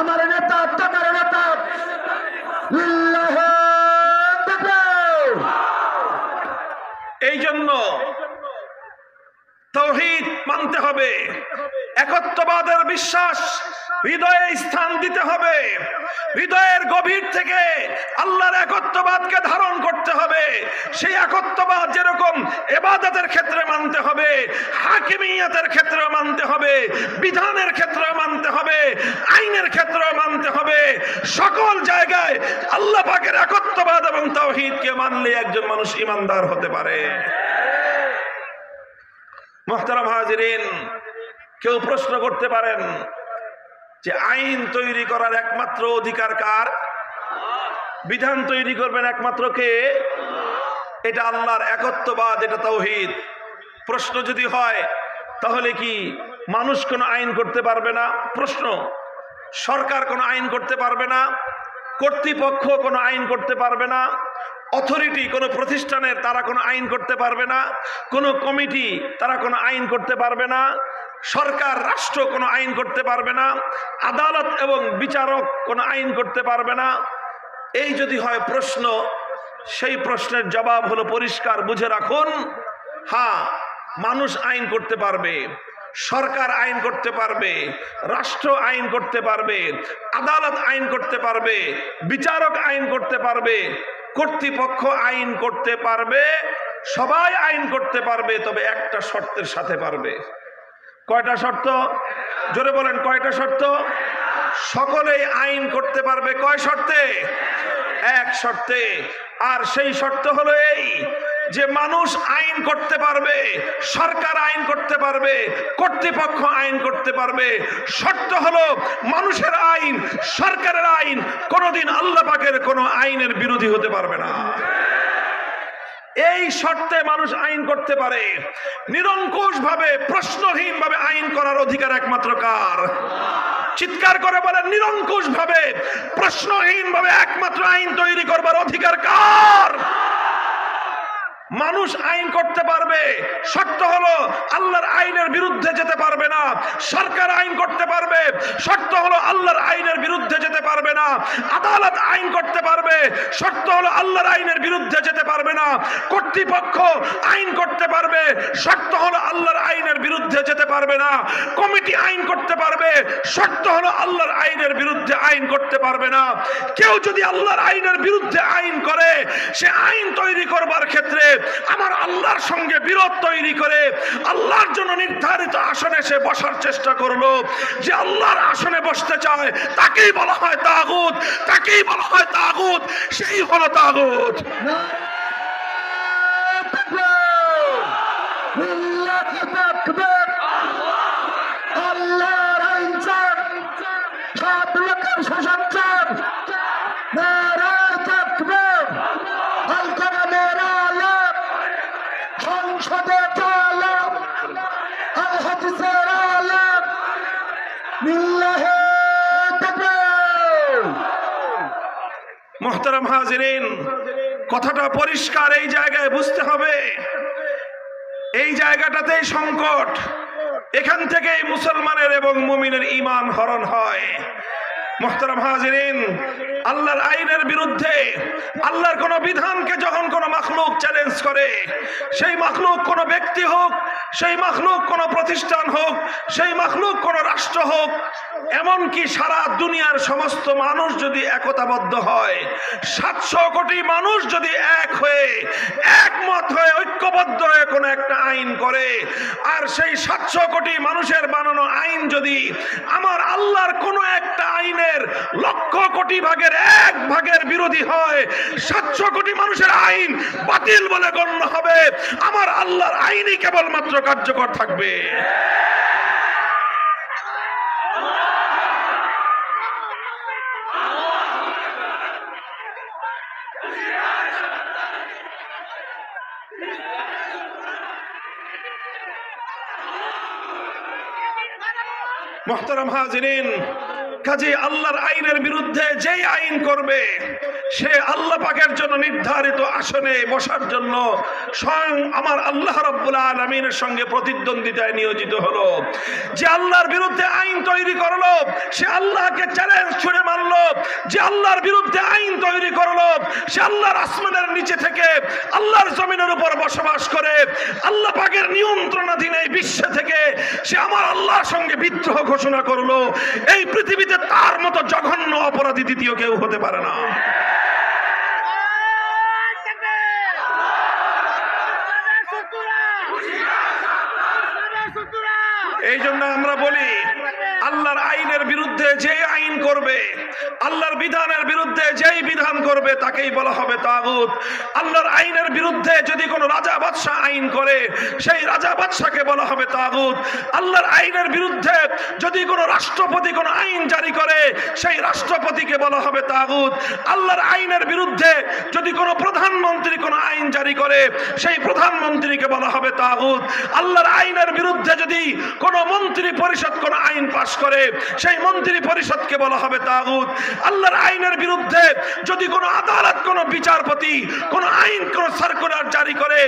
আমার নেতা তোমার নেতা, লিল্লাহি তাকবীর। এই জন্য তাওহীদ মানতে হবে, একত্ববাদের বিশ্বাস হৃদয়ে স্থান দিতে হবে, হৃদয়ের গভীর থেকে আল্লাহর একত্ববাদকে ধারণ করতে হবে। সেই একত্ববাদ যেরকম ইবাদতের ক্ষেত্রে মানতে হবে, হাকিমিয়াতের ক্ষেত্রে মানতে হবে, বিধানের ক্ষেত্রে মানতে হবে, আইনের ক্ষেত্রে মানতে হবে। সকল জায়গায় আল্লাহ পাকের একত্ববাদ এবং তাওহীদকে মানলে একজন মানুষ ঈমানদার হতে পারে। মুহতারাম হাজিরিন, কেউ প্রশ্ন করতে পারেন যে আইন তৈরি করার একমাত্র অধিকার কার? বিধান তৈরি করবেন একমাত্র কে? এটা আল্লাহর একত্ববাদ, এটা তাওহীদ। প্রশ্ন যদি হয় তাহলে কি মানুষ কোনো আইন করতে পারবে না? প্রশ্ন। সরকার কোনো আইন করতে পারবে না? কর্তৃপক্ষ কোনো আইন করতে পারবে না? অথরিটি কোনো প্রতিষ্ঠানের তারা কোনো আইন করতে পারবে না? কোনো কমিটি তারা কোনো আইন করতে পারবে না? সরকার রাষ্ট্র কোনো আইন করতে পারবে না? আদালত এবং বিচারক কোনো আইন করতে পারবে না? এই যদি হয় প্রশ্ন, সেই প্রশ্নের জবাব হলো পরিষ্কার, বুঝে রাখুন। হ্যাঁ, মানুষ আইন করতে পারবে, সরকার আইন করতে পারবে, রাষ্ট্র আইন করতে পারবে, আদালত আইন করতে পারবে, বিচারক আইন করতে পারবে, কর্তৃপক্ষ আইন করতে পারবে, সবাই আইন করতে পারবে, তবে একটা শর্তের সাথে পারবে। কয়টা শর্ত? জোরে বলেন, কয়টা শর্ত? সকলেই আইন করতে পারবে কয় শর্তে? এক শর্তে। আর সেই শর্ত হলো এই যে মানুষ আইন করতে পারবে, সরকার আইন করতে পারবে, কর্তৃপক্ষ আইন করতে পারবে। শর্ত হলো মানুষের আইন, সরকারের আইন কোনোদিন আল্লাহ পাকের কোনো আইনের বিরোধী হতে পারবে না। এই শর্তে মানুষ আইন করতে পারে। নিরঙ্কুশ ভাবে, প্রশ্নহীন ভাবে আইন করার অধিকার একমাত্র কার? চিৎকার করে বলেন, নিরঙ্কুশ ভাবে, প্রশ্নহীন ভাবে একমাত্র আইন তৈরি করবার অধিকার কার? মানুষ আইন করতে পারবে, শর্ত হলো আল্লাহর আইনের বিরুদ্ধে যেতে পারবে না। সরকার আইন করতে পারবে, শর্ত হলো আল্লাহর আইনের বিরুদ্ধে যেতে পারবে না। আদালত আইন করতে পারবে, শর্ত হলো আল্লাহর আইনের বিরুদ্ধে যেতে পারবে না। কর্তৃপক্ষ আইন করতে পারবে, শর্ত হলো আল্লাহর আইনের বিরুদ্ধে যেতে পারবে না। কমিটি আইন করতে পারবে, শর্ত হলো আল্লাহর আইনের বিরুদ্ধে আইন করতে পারবে না। কেউ যদি আল্লাহর আইনের বিরুদ্ধে আইন করে, সে আইন তৈরি করবার ক্ষেত্রে আমার আল্লাহর সঙ্গে বিরোধ তৈরি করে আল্লাহর জন্য নির্ধারিত আসনে সে বসার চেষ্টা করলো। যে আল্লাহর আসনে বসতে চায় তাকেই বলা হয় তাগুত, তাকেই বলা হয় তাগুত, সেই হলো তাগুত। আল্লাহর আইন চান, সব লোকের শাসন চান। নারে তাকবীর, আল কোরআনের আলো, সংসদে আলো, আল হাদিসের আলো, লিল্লাহি তাকবীর। মুহতারাম হাজিরিন, কথাটা পরিষ্কার, এই জায়গায় বুঝতে হবে। এই জায়গাটাতেই সংকট। এখান থেকেই মুসলমানের এবং মুমিনের ঈমান হরণ হয়। মুহতারাম হাজিরিন, আল্লাহর আইনের বিরুদ্ধে, আল্লাহর কোন বিধানকে যখন কোন মাখলুক চ্যালেঞ্জ করে, সেই মাখলুক কোন ব্যক্তি হোক সেই মাখলুক কোন প্রতিষ্ঠান হোক, সেই মাখলুক কোন রাষ্ট্র হোক, এমনকি সারা দুনিয়ার সমস্ত মানুষ যদি একতাবদ্ধ হয়, 700 কোটি মানুষ যদি এক হয়ে একমত হয়ে ঐক্যবদ্ধ হয়ে কোনো একটা আইন করে, আর সেই 700 কোটি মানুষের বানানো আইন যদি আমার আল্লাহর কোনো একটা আইনের লক্ষ কোটি ভাগের 1 ভাগের বিরোধী হয়, 700 কোটি মানুষের আইন বাতিল বলে গণ্য হবে। আমার আল্লাহর আইনই কেবলমাত্র কার্যকর থাকবে। মুহতারাম হাজিরিন, কাজী আল্লাহর আইনের বিরুদ্ধে যেই আইন করবে সে আল্লাহ পাকের জন্য নির্ধারিত আসনে বসার জন্য স্বয়ং আমার আল্লাহ রাব্বুল আলামিনের সঙ্গে প্রতিদ্বন্দ্বিতায় নিয়োজিত হলো। যে আল্লাহর বিরুদ্ধে আইন তৈরি করলো সে আল্লাহকে চ্যালেঞ্জ ছুড়ে মারলো। যে আল্লাহর বিরুদ্ধে আইন তৈরি করলো সে আল্লাহর আসমানের নিচে থেকে আল্লাহর জমিনের উপর বসবাস করে আল্লাহ পাকের নিয়ন্ত্রণাধীন এই বিশ্ব থেকে সে আমার আল্লাহর সঙ্গে বিদ্রোহ ঘোষণা করলো। এই পৃথিবীতে তার মতো জঘন্য অপরাধী দ্বিতীয় কেউ হতে পারে না। এই জন্য আমরা বলি আল্লাহর আইনের বিরুদ্ধে যেই আইন করবে, আল্লাহর বিধানের বিরুদ্ধে যেই বিধান করবে তাকেই বলা হবে তাগুত। আল্লাহর আইনের বিরুদ্ধে যদি কোনো রাজা বাদশাহ আইন করে সেই রাজা বাদশাকে বলা হবে তাগুত। আল্লাহর আইনের বিরুদ্ধে যদি কোনো রাষ্ট্রপতি কোনো আইন জারি করে সেই রাষ্ট্রপতিকে বলা হবে তাগুত। আল্লাহর আইনের বিরুদ্ধে যদি কোনো প্রধানমন্ত্রী কোনো আইন জারি করে সেই প্রধানমন্ত্রীকে বলা হবে তাগুত। আল্লাহর আইনের বিরুদ্ধে যদি কোনো মন্ত্রী পরিষদ কোনো আইন পাশ করে সেই মন্ত্রী পরিষদকে বলা হবে তাগুত। আল্লাহর আইনের বিরুদ্ধে যদি কোনো আদালত কোনো বিচারপতি কোনো আইন কোনো সার্কুলার জারি করে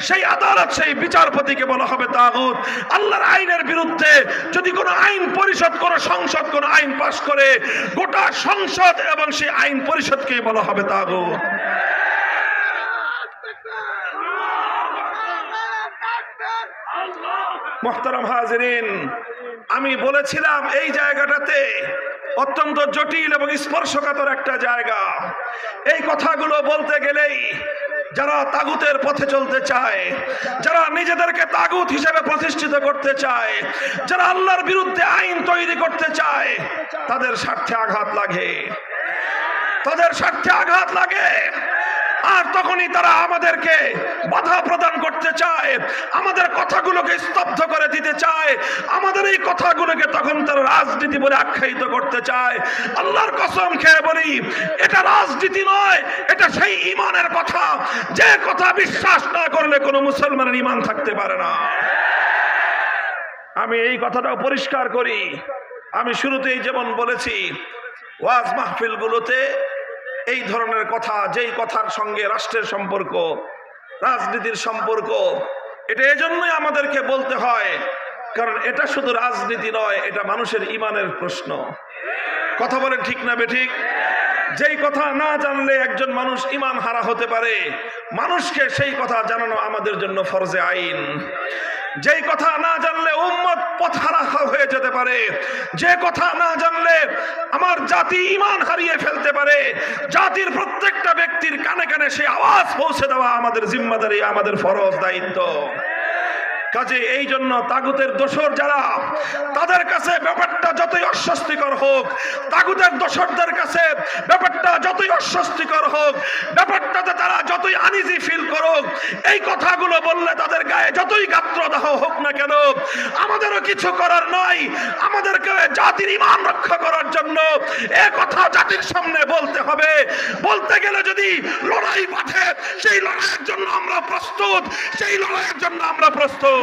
সেই আদালত সেই বিচারপতিকে বলা হবে তাগুত। আল্লাহর আইনের বিরুদ্ধে যদি কোনো আইন পরিষদ কোনো সংসদ কোনো আইন পাশ করে গোটা সংসদ এবং সেই আইন পরিষদকেই বলা হবে তাগুত। মুহতারাম হাজিরিন, আমি বলেছিলাম এই জায়গাটাতে অত্যন্ত জটিল এবং স্পর্শকাতর একটা জায়গা। এই কথাগুলো বলতে গেলেই যারা তাগুতের পথে চলতে চায়, যারা নিজেদেরকে তাগুত হিসেবে প্রতিষ্ঠিত করতে চায়, যারা আল্লাহর বিরুদ্ধে আইন তৈরি করতে চায়, তাদের স্বার্থে আঘাত লাগে, তাদের স্বার্থে আঘাত লাগে। আর তখনই তারা আমাদেরকে বাধা প্রদান করতে চায়, আমাদের কথাগুলোকে স্তব্ধ করে দিতে চায়, আমাদের এই কথাগুলোকে তখন তারা রাজনীতি বলে আখ্যায়িত করতে চায়। আল্লাহর কসম খেয়ে বলি এটা রাজনীতি নয়, এটা সেই ঈমানের কথা যে কথা বিশ্বাস না করলে কোনো মুসলমানের ঈমান থাকতে পারে না। আমি এই কথাটাও পরিষ্কার করি, আমি শুরুতেই যেমন বলেছি ওয়াজ মাহফিলগুলোতে এই ধরনের কথা, যেই কথার সঙ্গে রাষ্ট্রের সম্পর্ক, রাজনীতির সম্পর্ক, এটা এজন্যই আমাদেরকে বলতে হয় কারণ এটা শুধু রাজনীতি নয়, এটা মানুষের ঈমানের প্রশ্ন। কথা বলেন ঠিক না বেঠিক? যেই কথা না জানলে একজন মানুষ ঈমান হারা হতে পারে, মানুষকে সেই কথা জানানো আমাদের জন্য ফরজে আইন। যেই কথা না জানলে উম্মত পথহারা হয়ে যেতে পারে, যে কথা না জানলে আমার জাতি ঈমান হারিয়ে ফেলতে পারে, জাতির প্রত্যেকটা ব্যক্তির কানে কানে সেই আওয়াজ পৌঁছে দেওয়া আমাদের জিম্মাদারি, আমাদের ফরজ দায়িত্ব। কাজে এই জন্য তাগুতের দোসর যারা, তাদের কাছে ব্যাপারটা যতই অস্বস্তিকর হোক, তাগুতের দোসরদের কাছে ব্যাপারটা যতই অস্বস্তিকর হোক, ব্যাপারটাতে তারা যতই আনইজি ফিল করুক, এই কথাগুলো বললে তাদের গায়ে যতই গাত্রদাহ হোক না কেন, আমাদেরও কিছু করার নাই। আমাদেরকে জাতির ঈমান রক্ষা করার জন্য এ কথা জাতির সামনে বলতে হবে। বলতে গেলে যদি লড়াই বাঁধে সেই লড়াইয়ের জন্য আমরা প্রস্তুত, সেই লড়াইয়ের জন্য আমরা প্রস্তুত।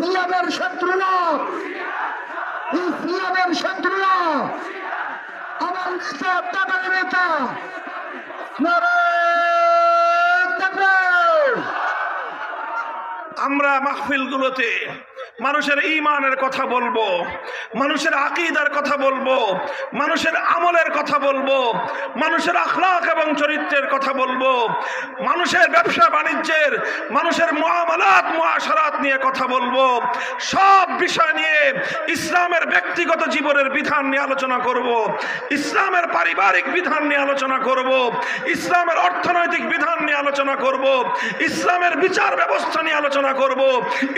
ইসলামের শত্রুরা, ইসলামের শত্রুরা, আমার নেতা তাদের নেতা আমরা মাহফিলগুলোতে মানুষের ঈমানের কথা বলবো, মানুষের আকীদার কথা বলবো, মানুষের আমলের কথা বলবো, মানুষের আখলাক এবং চরিত্রের কথা বলবো, মানুষের ব্যবসা বাণিজ্যের, মানুষের মুআমালাত মুআশারাত নিয়ে কথা বলবো। সব বিষয় নিয়ে ইসলামের ব্যক্তিগত জীবনের বিধান নিয়ে আলোচনা করব, ইসলামের পারিবারিক বিধান নিয়ে আলোচনা করব, ইসলামের অর্থনৈতিক বিধান নিয়ে আলোচনা করব, ইসলামের বিচার ব্যবস্থা নিয়ে আলোচনা করব,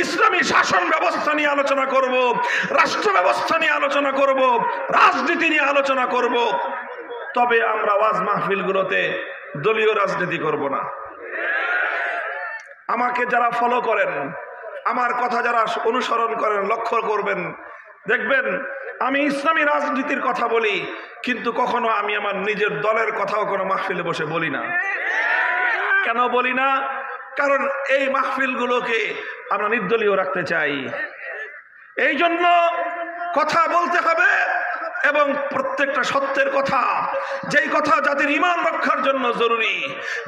ইসলামী শাসন ব্যবস্থা নিয়ে আলোচনা করব, রাষ্ট্র ব্যবস্থা নিয়ে আলোচনা করব, রাজনীতি নিয়ে আলোচনা করব। তবে আমরা ওয়াজ মাহফিলগুলোতে দলীয় রাজনীতি করব না। আমাকে যারা ফলো করেন, আমার কথা যারা অনুসরণ করেন, লক্ষ্য করবেন, দেখবেন আমি ইসলামী রাজনীতির কথা বলি, কিন্তু কখনো আমি আমার নিজের দলের কথাও কোনো মাহফিলে বসে বলি না। কেন বলি না? কারণ এই মাহফিলগুলোকে আমরা নির্দলীয় রাখতে চাই। এই জন্য কথা বলতে হবে, এবং প্রত্যেকটা সত্যের কথা, যেই কথা জাতির ঈমান রক্ষার জন্য জরুরি,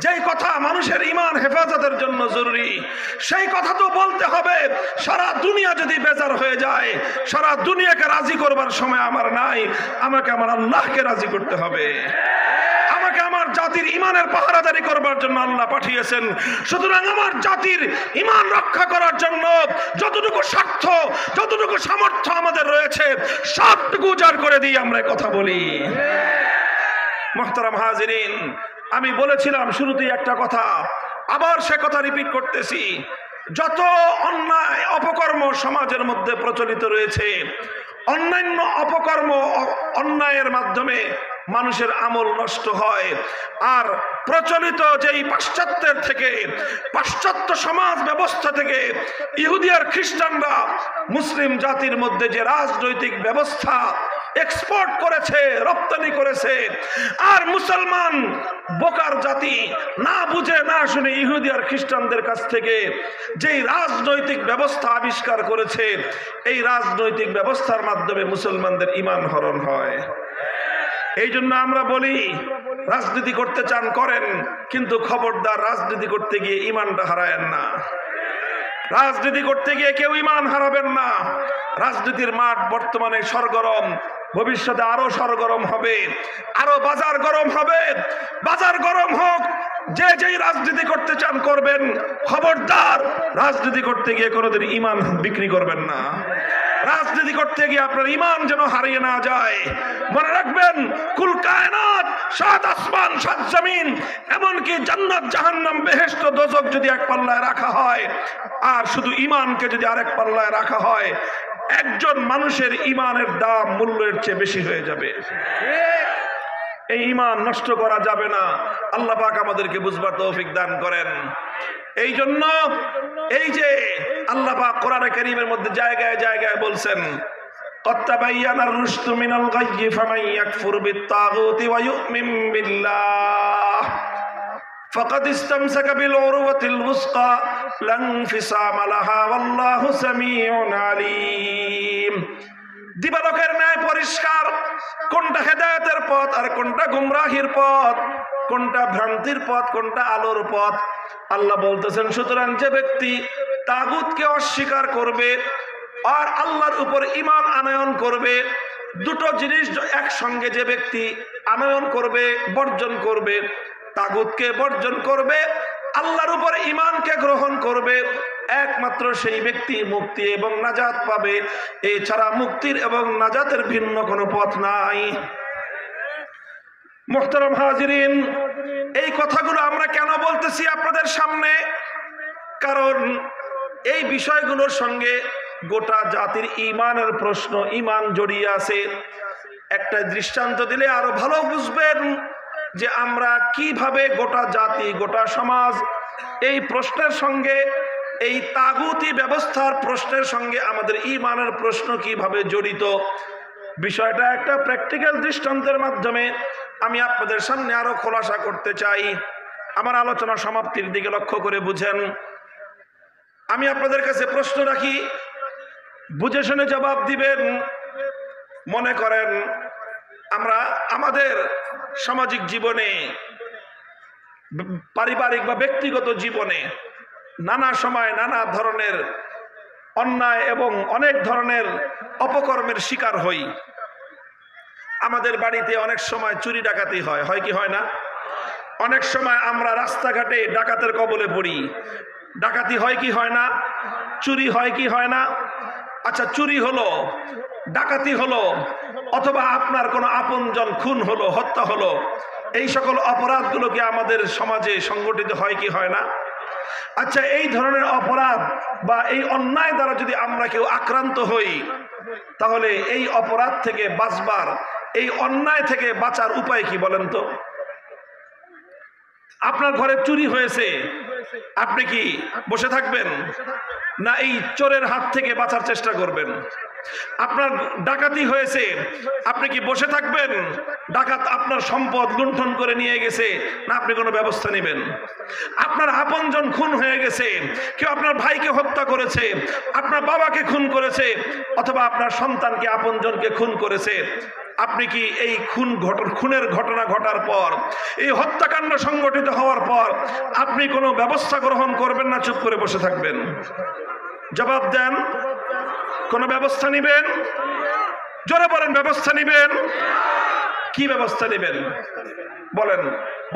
যেই কথা মানুষের ঈমান হেফাজতের জন্য জরুরি, সেই কথা তো বলতে হবে। সারা দুনিয়া যদি বেজার হয়ে যায়, সারা দুনিয়াকে রাজি করবার সময় আমার নাই, আমাকে আমার আল্লাহকে রাজি করতে হবে। আমাকে আমার জাতির ঈমানের পাহারাদারি করবার জন্য আল্লাহ পাঠিয়েছেন। সুতরাং আমার জাতির ঈমান রক্ষা করার জন্য যতটুকু স্বার্থ, যতটুকু সামর্থ্য আমাদের রয়েছে, সবটুকু উজাড় করে দিয়ে আমরা কথা বলি। মুহতারাম হাজিরিন, আমি বলেছিলাম শুরুতেই একটা কথা, আবার সে কথা রিপিট করতেছি। যত অন্যায় অপকর্ম সমাজের মধ্যে প্রচলিত রয়েছে, অন্যান্য অপকর্ম অন্যায়ের মাধ্যমে মানুষের আমল নষ্ট হয়। আর প্রচলিত যেই পাশ্চাত্যের থেকে, পাশ্চাত্য সমাজ ব্যবস্থা থেকে ইহুদি আর খ্রিস্টানরা মুসলিম জাতির মধ্যে যে রাজনৈতিক ব্যবস্থা এক্সপোর্ট করেছে, রপ্তানি করেছে, আর মুসলমান বোকার জাতি না বুঝে না শুনে ইহুদি আর খ্রিস্টানদের কাছ থেকে যেই রাজনৈতিক ব্যবস্থা আবিষ্কার করেছে, এই রাজনৈতিক ব্যবস্থার মাধ্যমে মুসলমানদের ঈমান হরণ হয়। এই জন্য আমরা বলি, রাজনীতি করতে চান করেন, কিন্তু খবরদার রাজনীতি করতে গিয়ে ঈমানটা হারায়েন না। রাজনীতি করতে গিয়ে কেউ ঈমান হারাবেন না। রাজনীতির মাঠ বর্তমানে সরগরম, ভবিষ্যতে আরো সরগরম হবে, আরো বাজার গরম হবে। বাজার গরম হোক, যে যেই রাজনীতি করতে চান করবেন, খবরদার রাজনীতি করতে গিয়ে কোনোদিন ঈমান বিক্রি করবেন না। রাজনীতি করতে গিয়ে আপনার ঈমান যেন হারিয়ে না যায়। মনে রাখবেন, কুল কায়নাত, সাত আসমান, সাত জমিন, এমনকি জান্নাত, জাহান্নাম, বেহেশত, দোজখ যদি এক পাল্লায় রাখা হয়, আর শুধু ঈমানকে যদি আরেক পাল্লায় রাখা হয়, একজন মানুষের ঈমানের দাম মূল্যের চেয়ে বেশি হয়ে যাবে। এই ঈমান নষ্ট করা যাবে না। আল্লাহ পাক আমাদেরকে বুঝবার তৌফিক দান করেন। এই জন্য এই যে আল্লাহ পাক কোরআনে কারীমের মধ্যে জায়গায় জায়গায় বলছেন, قد تبين الرشد من الغي فمن يكفر بالطاغوت ويؤمن بالله فقد استمسك بالعروة الوثقى لا انفصام لها والله سميع عليم। দিবালোকের ন্যায় পরিষ্কার কোনটা হেদায়েতের পথ আর কোনটা গুমরাহির পথ, কোনটা ভ্রান্তির পথ, কোনটা আলোর পথ, আল্লাহ বলতেছেন। সুতরাং যে ব্যক্তি তাগুতকে অস্বীকার করবে আর আল্লাহর উপর ঈমান আনয়ন করবে, দুটো জিনিস একসঙ্গে যে ব্যক্তি আনয়ন করবে, বর্জন করবে, তাগুতকে বর্জন করবে, আল্লাহর উপর ঈমানকে গ্রহণ করবে, একমাত্র সেই ব্যক্তি মুক্তি এবং নাজাত পাবে। এছাড়া মুক্তির এবং নাজাতের ভিন্ন কোনো পথ নাই। মুহতারাম হাজিরিন, এই কথাগুলো আমরা কেন বলতেছি আপনাদের সামনে? কারণ এই বিষয়গুলোর সঙ্গে গোটা জাতির ঈমানের প্রশ্ন, ঈমান জড়িয়ে আছে। একটা দৃষ্টান্ত দিলে আরো ভালো বুঝবেন যে আমরা কিভাবে গোটা জাতি, গোটা সমাজ এই প্রশ্নের সঙ্গে, এই তাগুতি ব্যবস্থার প্রশ্নের সঙ্গে আমাদের ঈমানের প্রশ্ন কিভাবে জড়িত। বিষয়টা একটা প্র্যাকটিক্যাল দৃষ্টান্তের মাধ্যমে আমি আপনাদের সামনে আরো খোলাসা করতে চাই। আমার আলোচনা সমাপ্তির দিকে লক্ষ্য করে বুঝেন। আমি আপনাদের কাছে প্রশ্ন রাখি, বুঝে শুনে জবাব দিবেন। মনে করেন আমরা আমাদের সামাজিক জীবনে, পারিবারিক বা ব্যক্তিগত জীবনে নানা সময় নানা ধরনের অন্যায় এবং অনেক ধরনের অপকর্মের শিকার হই। আমাদের বাড়িতে অনেক সময় চুরি ডাকাতি হয় কি হয় না? অনেক সময় আমরা রাস্তাঘাটে ডাকাতের কবলে পড়ি। ডাকাতি হয় কি হয় না? চুরি হয় কি হয় না? আচ্ছা, চুরি হলো, ডাকাতি হলো, অথবা আপনার কোনো আপনজন খুন হলো, হত্যা হলো, এই সকল অপরাধগুলো কি আমাদের সমাজে সংগঠিত হয় কি হয় না? আচ্ছা, এই ধরনের অপরাধ বা এই অন্যায় দ্বারা যদি আমরা কেউ আক্রান্ত হই, তাহলে এই অপরাধ থেকে বাঁচবার, এই অন্যায় থেকে বাঁচার উপায় কি বলেন তো? আপনার ঘরে চুরি হয়েছে, আপনি কি বসে থাকবেন, না এই চোরের হাত থেকে বাঁচার চেষ্টা করবেন? আপনার ডাকাতি হয়েছে, আপনি কি বসে থাকবেন, ডাকাত আপনার সম্পদ লুণ্ঠন করে নিয়ে গেছে, না আপনি কোনো ব্যবস্থা নেবেন? আপনার আপনজন খুন হয়ে গেছে, কেউ আপনার ভাইকে হত্যা করেছে, আপনার বাবাকে খুন করেছে, অথবা আপনার সন্তানকে, আপনজনকে খুন করেছে, আপনি কি এই খুনের ঘটনা ঘটার পর, এই হত্যাকাণ্ড সংগঠিত হওয়ার পর আপনি কোনো ব্যবস্থা গ্রহণ করবেন, না চুপ করে বসে থাকবেন? জবাব দেন। কোনো ব্যবস্থা নিবেন? জোরে বলেন, ব্যবস্থা নিবেন। কি ব্যবস্থা নেবেন বলেন?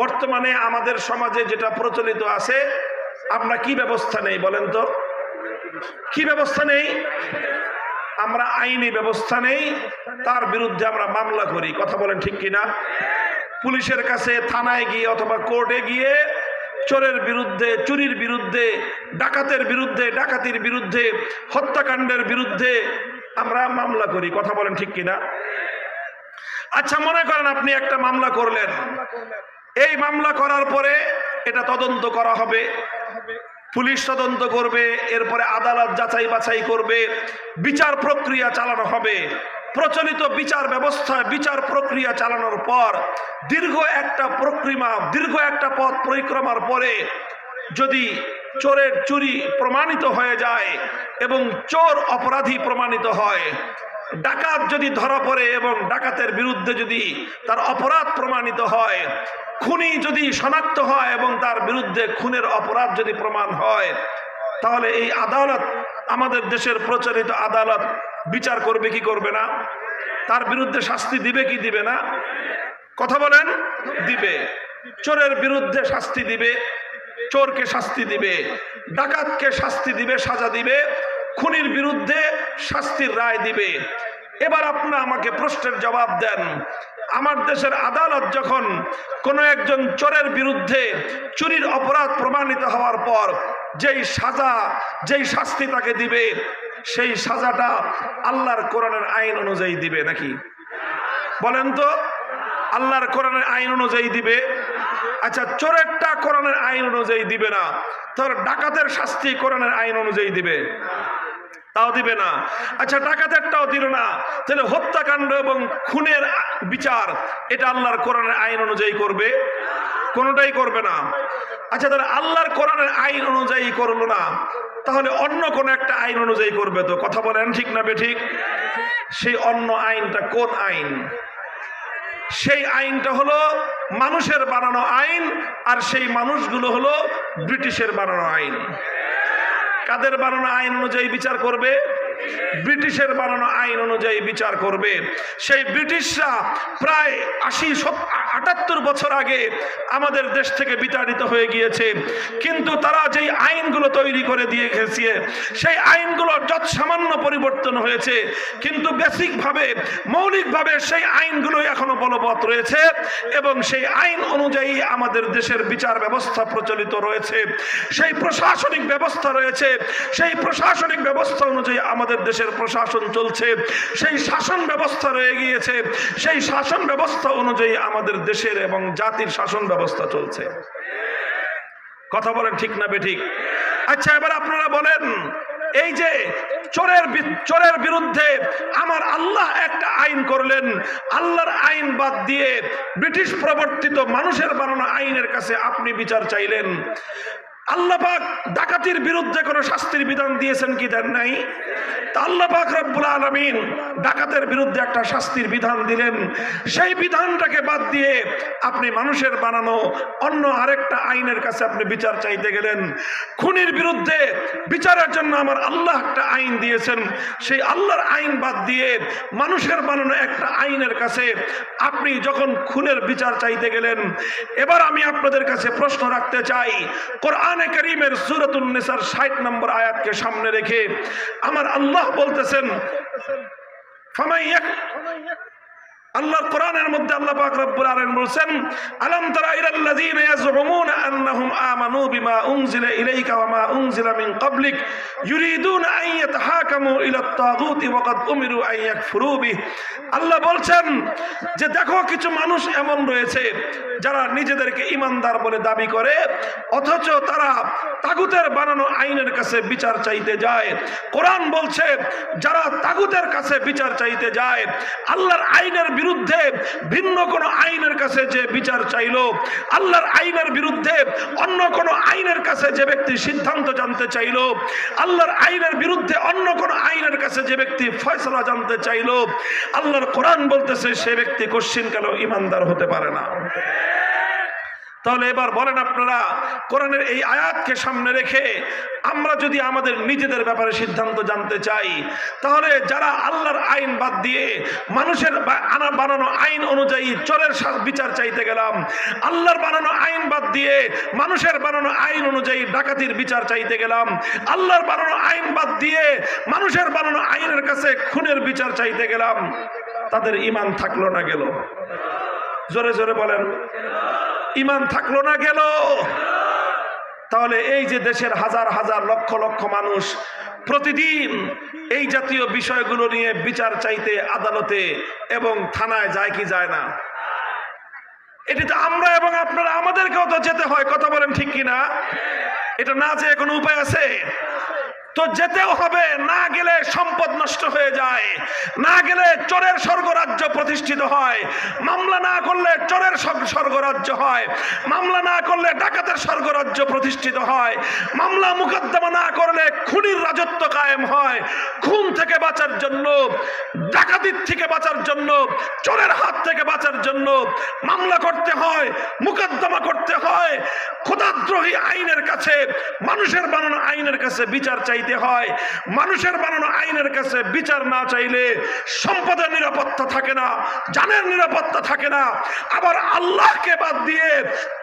বর্তমানে আমাদের সমাজে যেটা প্রচলিত আছে, আমরা কি ব্যবস্থা নেই বলেন তো? কি ব্যবস্থা নেই? আমরা আইনি ব্যবস্থা নেই, তার বিরুদ্ধে আমরা মামলা করি। কথা বলেন ঠিক কিনা? পুলিশের কাছে, থানায় গিয়ে অথবা কোর্টে গিয়ে চোরের বিরুদ্ধে, চুরির বিরুদ্ধে, ডাকাতের বিরুদ্ধে, ডাকাতির বিরুদ্ধে, হত্যাকাণ্ডের বিরুদ্ধে আমরা মামলা করি। কথা বলেন ঠিক কিনা? আচ্ছা, মনে করেন আপনি একটা মামলা করলেন, এই মামলা করার পরে এটা তদন্ত করা হবে, পুলিশ তদন্ত করবে, এরপরে আদালত যাচাই বাছাই করবে, বিচার প্রক্রিয়া চালানো হবে। প্রচলিত বিচার ব্যবস্থায় বিচার প্রক্রিয়া চালানোর পর দীর্ঘ একটা পথ পরিক্রমার পরে যদি চোরের চুরি প্রমাণিত হয়ে যায় এবং চোর অপরাধী প্রমাণিত হয়, ডাকাত যদি ধরা পড়ে এবং ডাকাতের বিরুদ্ধে যদি তার অপরাধ প্রমাণিত হয়, খুনি যদি শনাক্ত হয় এবং তার বিরুদ্ধে খুনের অপরাধ যদি প্রমাণ হয়, তাহলে এই আদালত, আমাদের দেশের প্রচলিত আদালত বিচার করবে কি করবে না? তার বিরুদ্ধে শাস্তি দিবে কি দিবে না? কথা বলেন, দিবে। চোরের বিরুদ্ধে শাস্তি দিবে, চোরকে শাস্তি দিবে, ডাকাতকে শাস্তি দিবে, সাজা দিবে, খুনির বিরুদ্ধে শাস্তির রায় দিবে। এবার আপনারা আমাকে প্রশ্নের জবাব দেন, আমার দেশের আদালত যখন কোনো একজন চোরের বিরুদ্ধে চুরির অপরাধ প্রমাণিত হওয়ার পর যেই সাজা, যেই শাস্তি তাকে দিবে, সেই সাজাটা আল্লাহর কোরআনের আইন অনুযায়ী দিবে নাকি? বলেন তো, আল্লাহর কোরআনের আইন অনুযায়ী দিবে? আচ্ছা, চোরেরটা কোরআনের আইন অনুযায়ী দিবে না, তাহলে ডাকাতের শাস্তি কোরআনের আইন অনুযায়ী দিবে? তাও দিবে না। আচ্ছা, ডাকাতেরটাও দিল না, তাহলে হত্যাকাণ্ড এবং খুনের বিচার এটা আল্লাহর কোরআনের আইন অনুযায়ী করবে? কোনোটাই করবে না। আচ্ছা, তাহলে আল্লাহর কোরআনের আইন অনুযায়ী করলো না, তাহলে অন্য কোন একটা আইন অনুযায়ী করবে তো? কথা বলেন ঠিক না বেঠিক? সেই অন্য আইনটা কোন আইন? সেই আইনটা হলো মানুষের বানানো আইন, আর সেই মানুষগুলো হলো ব্রিটিশের বানানো আইন। কাদের বানানো আইন অনুযায়ী বিচার করবে? ব্রিটিশের বানানো আইন অনুযায়ী বিচার করবে। সেই ব্রিটিশরা প্রায় 78 বছর আগে আমাদের দেশ থেকে বিতাড়িত হয়ে গিয়েছে, কিন্তু তারা যেই আইনগুলো তৈরি করে দিয়ে গেছে, সেই আইনগুলো যত সামান্য পরিবর্তন হয়েছে, কিন্তু বেসিকভাবে, মৌলিকভাবে সেই আইনগুলো এখনো বলবৎ রয়েছে এবং সেই আইন অনুযায়ী আমাদের দেশের বিচার ব্যবস্থা প্রচলিত রয়েছে, সেই প্রশাসনিক ব্যবস্থা রয়েছে, সেই প্রশাসনিক ব্যবস্থা অনুযায়ী আমাদের দেশের প্রশাসন চলছে, সেই শাসন ব্যবস্থা রয়ে গিয়েছে, সেই শাসন ব্যবস্থা অনুযায়ী আমাদের দেশের এবং জাতির শাসন ব্যবস্থা চলছে। কথা বলেন ঠিক না বেঠিক? আচ্ছা, এবার আপনারা বলেন, এই যে চোরের বিরুদ্ধে আমার আল্লাহ একটা আইন করলেন, আল্লাহর আইন বাদ দিয়ে ব্রিটিশ প্রবর্তিত মানুষের বানানো আইনের কাছে আপনি বিচার চাইলেন। আল্লাহ পাক ডাকাতির বিরুদ্ধে কোনো শাস্তির বিধান দিয়েছেন কি দেন নাই? তা আল্লাহ পাক রব্বুল আলামিন ডাকাতের বিরুদ্ধে একটা শাস্তির বিধান দিলেন। সেই বিধানটাকে বাদ দিয়ে আপনি মানুষের বানানো অন্য আরেকটা আইনের কাছে আপনি বিচার চাইতে গেলেন। খুনির বিরুদ্ধে বিচারের জন্য আমার আল্লাহ একটা আইন দিয়েছেন, সেই আল্লাহর আইন বাদ দিয়ে মানুষের বানানো একটা আইনের কাছে আপনি যখন খুনের বিচার চাইতে গেলেন। এবার আমি আপনাদের কাছে প্রশ্ন রাখতে চাই, কোরআনে কারীমের সূরাতুন নিসার 60 নম্বর আয়াতকে সামনে রেখে আমার আল্লাহ বলতেছেন, আল্লাহর কোরআনের মধ্যে আল্লাহ পাক রব্বুল আলামিন বলেন, আলাম তারা ইলাল্লাযীনা ইয়াজউমুনা আন্নাহুম আমানু বিমা উনজিলা ইলাইকা ওয়া মা উনজিলা মিন ক্বাবলিক ইউরিদুনা আন ইয়াতাহাকামু ইলাত তাগুতি ওয়া ক্বাদ উমিরু আন ইয়াকফুরু বিহি। আল্লাহ বলছেন যে দেখো কিছু মানুষ এমন রয়েছে যারা নিজেদেরকে ঈমানদার বলে দাবি করে, অথচ তারা তাগুতের বানানো আইনের কাছে বিচার চাইতে যায়। কোরআন বলছে যারা তাগুতের কাছে বিচার চাইতে যায়, আল্লাহর আইনের বিরুদ্ধে ভিন্ন কোন আইনের কাছে যে বিচার চাইলো, আল্লাহর আইনের বিরুদ্ধে অন্য কোন আইনের কাছে যে ব্যক্তি সিদ্ধান্ত জানতে চাইলো, আল্লাহর আইনের বিরুদ্ধে অন্য কোন আইনের কাছে যে ব্যক্তি ফয়সালা জানতে চাইলো, আল্লাহর কোরআন বলতেছে সে ব্যক্তি কশ্চিনকালেও ঈমানদার হতে পারে না। তাহলে এবার বলেন আপনারা, কোরআনের এই আয়াতকে সামনে রেখে আমরা যদি আমাদের নিজেদের ব্যাপারে সিদ্ধান্ত জানতে চাই, তাহলে যারা আল্লাহর আইন বাদ দিয়ে মানুষের বানানো আইন অনুযায়ী চোরের বিচার চাইতে গেলাম, আল্লাহর বানানো আইন বাদ দিয়ে মানুষের বানানো আইন অনুযায়ী ডাকাতির বিচার চাইতে গেলাম, আল্লাহর বানানো আইন বাদ দিয়ে মানুষের বানানো আইনের কাছে খুনের বিচার চাইতে গেলাম, তাদের ঈমান থাকলো না গেল? জোরে জোরে বলেন, ঈমান থাকলো না গেল? তাহলে এই যে দেশের হাজার হাজার লক্ষ লক্ষ মানুষ প্রতিদিন এই জাতীয় বিষয়গুলো নিয়ে বিচার চাইতে আদালতে এবং থানায় যায় কি যায় না? এটি তো আমরা এবং আপনারা আমাদেরকেও তো যেতে হয়, কথা বলেন ঠিক কিনা? এটা না যেয়ে কোনো উপায় আছে? তো যেতেও হবে, না গেলে সম্পদ নষ্ট হয়ে যায়, না গেলে চোরের স্বর্গরাজ্য প্রতিষ্ঠিত হয়, মামলা না করলে চোরের স্বর্গরাজ্য হয়, মামলা না করলে ডাকাতের স্বর্গরাজ্য প্রতিষ্ঠিত হয়, মামলা মুকদ্দমা না করলে খুনির রাজত্ব কায়েম হয়। খুন থেকে বাঁচার জন্য, ডাকাতির থেকে বাঁচার জন্য, চোরের হাত থেকে বাঁচার জন্য মামলা করতে হয়, মুকদ্দমা করতে হয়, খোদাদ্রোহী আইনের কাছে, মানুষের বানানো আইনের কাছে বিচার চাইতে হয়। মানুষের বানানো আইনের কাছে বিচার না চাইলে সম্পদের নিরাপত্তা থাকে না, জানের নিরাপত্তা থাকে না। আবার আল্লাহকে বাদ দিয়ে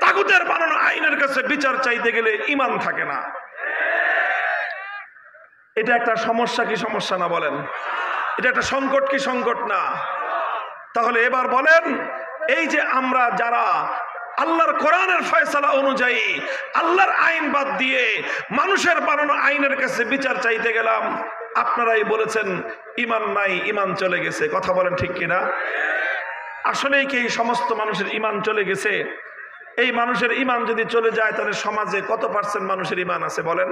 তাগুতের বানানো আইনের কাছে বিচার চাইতে গেলে ঈমান থাকে না। এটা একটা সমস্যা কি সমস্যা না বলেন? এটা একটা সংকট কি সংকট না? তাহলে এবার বলেন, এই যে আমরা যারা আল্লাহর কোরআনের ফয়সালা অনুযায়ী আল্লাহর আইন বাদ দিয়ে মানুষের বানানো আইনের কাছে বিচার চাইতে গেলাম, আপনারাই বলেছেন ঈমান নাই, ঈমান চলে গেছে। কথা বলেন ঠিক কিনা? আসলেই কি এই সমস্ত মানুষের ঈমান চলে গেছে? এই মানুষের ঈমান যদি চলে যায়, তাহলে সমাজে কত % মানুষের ঈমান আছে বলেন?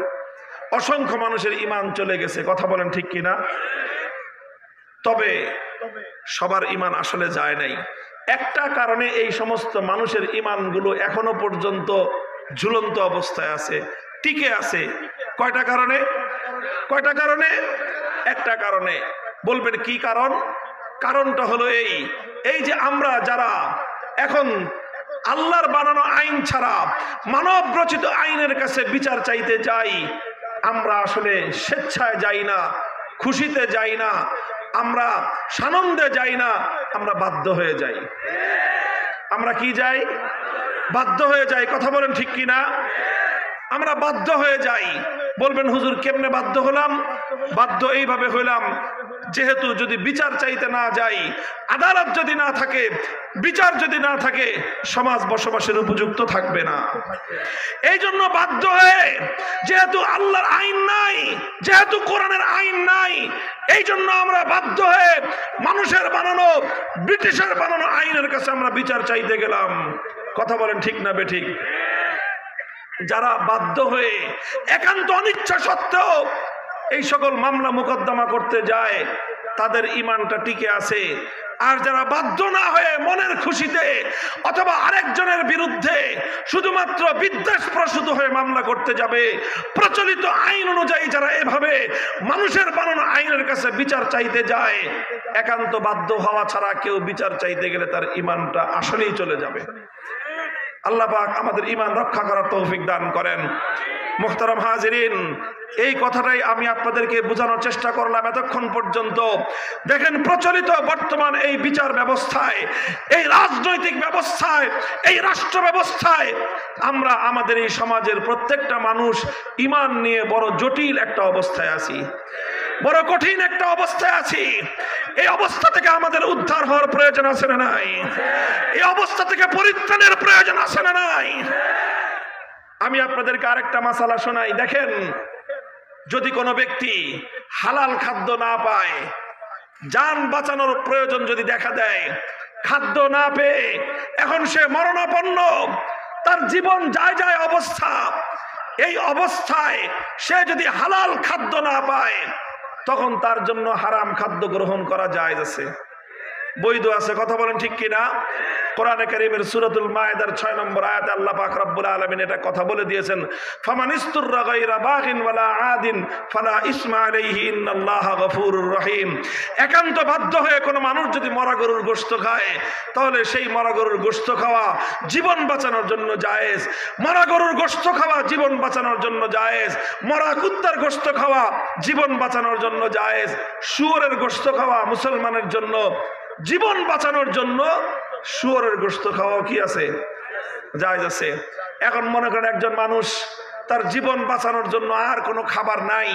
অসংখ্য মানুষের ঈমান চলে গেছে। কথা বলেন ঠিক কিনা? তবে সবার ঈমান আসলে যায় নাই। একটা কারণে এই সমস্ত মানুষের ঈমানগুলো এখনো পর্যন্ত ঝুলন্ত অবস্থায় আছে, টিকে আছে। কয়টা কারণে? কয়টা কারণে? একটা কারণে। বলবেন কি কারণ? কারণটা হলো এই যে আমরা যারা এখন আল্লাহর বানানো আইন ছাড়া মানব রচিত আইনের কাছে বিচার চাইতে যাই, আমরা আসলে স্বেচ্ছায় যাই না, খুশিতে যাই না, আমরা সানন্দে যাই না, আমরা বাধ্য হয়ে যাই। আমরা কি যাই? বাধ্য হয়ে যাই। কথা বলেন ঠিক কিনা? আমরা বাধ্য হয়ে যাই। বলবেন হুজুর কেমনে বাধ্য হলাম? বাধ্য এইভাবে হইলাম, যেহেতু যদি বিচার চাইতে না যাই, আদালত যদি না থাকে, বিচার যদি না থাকে, সমাজ বসবাসের উপযুক্ত থাকবে না। এই জন্য বাধ্য হয়ে, যেহেতু আল্লাহর আইন নাই, যেহেতু কোরআনের আইন নাই, এই জন্য আমরা বাধ্য হয়ে মানুষের বানানো, ব্রিটিশের বানানো আইনের কাছে আমরা বিচার চাইতে গেলাম। কথা বলেন ঠিক না বেঠিক? যারা বাধ্য হয়ে একান্ত অনিচ্ছা সত্ত্বেও এই সকল মামলা মোকদ্দমা করতে যায়, তাদের ঈমানটা টিকে আছে। আর যারা বাধ্য না হয়ে মনের খুশিতে অথবা আরেকজনের বিরুদ্ধে শুধুমাত্র বিদ্বেষ প্রসূত হয়ে মামলা করতে যাবে, প্রচলিত আইন অনুযায়ী যারা এভাবে মানুষের বানানো আইনের কাছে বিচার চাইতে যায়, একান্ত বাধ্য হওয়া ছাড়া কেউ বিচার চাইতে গেলে তার ঈমানটা আসলেই চলে যাবে। আল্লাহ পাক আমাদের ঈমান রক্ষা করার তৌফিক দান করেন। মুহতারাম হাজিরিন, এই কথাটাই আমি আপনাদেরকে বোঝানোর চেষ্টা করলাম এতক্ষণ পর্যন্ত। দেখেন, প্রচলিত বর্তমান এই বিচার ব্যবস্থায়, এই রাজনৈতিক ব্যবস্থায়, এই রাষ্ট্র ব্যবস্থায় আমরা আমাদের এই সমাজের প্রত্যেকটা মানুষ ঈমান নিয়ে বড় জটিল একটা অবস্থায় আছি, বড় কঠিন একটা অবস্থায় আছি। এই অবস্থা থেকে আমাদের উদ্ধার হওয়ার প্রয়োজন আছে না নাই? এই অবস্থা থেকে পরিত্রাণের প্রয়োজন আছে না নাই? আমি আপনাদেরকে আরেকটা মাসালা শোনাই। দেখেন, যদি কোনো ব্যক্তি হালাল খাদ্য না পায়, জান বাঁচানোর প্রয়োজন যদি দেখা দেয়, খাদ্য না পেয়ে এখন সে মরণাপন্ন, তার জীবন যায় যায় অবস্থা, এই অবস্থায় সে যদি হালাল খাদ্য না পায়, তখন তার জন্য হারাম খাদ্য গ্রহণ করা জায়েজ আছে, বৈধ আছে। কথা বলেন ঠিক কিনা? কোরআনে কারীমের সূরাতুল মায়েদার 6 নম্বর আয়াতে আল্লাহ পাক রব্বুল আলামিন এটা কথা বলে দিয়েছেন, ফামানিস্তুররা গায়রা বাগিন ওয়ালা আদিন ফালা ইসমা আলাইহি ইন্নাল্লাহা গফুরুর রহিম। একান্ত বাধ্য হয়ে কোনো মানুষ যদি মরা গরুর গোশত খায়, তাহলে সেই মরা গরুর গোশত খাওয়া জীবন বাঁচানোর জন্য জায়েজ। মরা গরুর গোশত খাওয়া জীবন বাঁচানোর জন্য জায়েজ। মরা কুত্তার গোশত খাওয়া জীবন বাঁচানোর জন্য জায়েজ। শুয়োরের গোশত খাওয়া মুসলমানের জন্য জীবন বাঁচানোর জন্য শুয়োরের গোশত খাওয়া কি আছে? জায়েজ আছে। এখন মনে করেন একজন মানুষ তার জীবন বাঁচানোর জন্য আর কোনো খাবার নাই,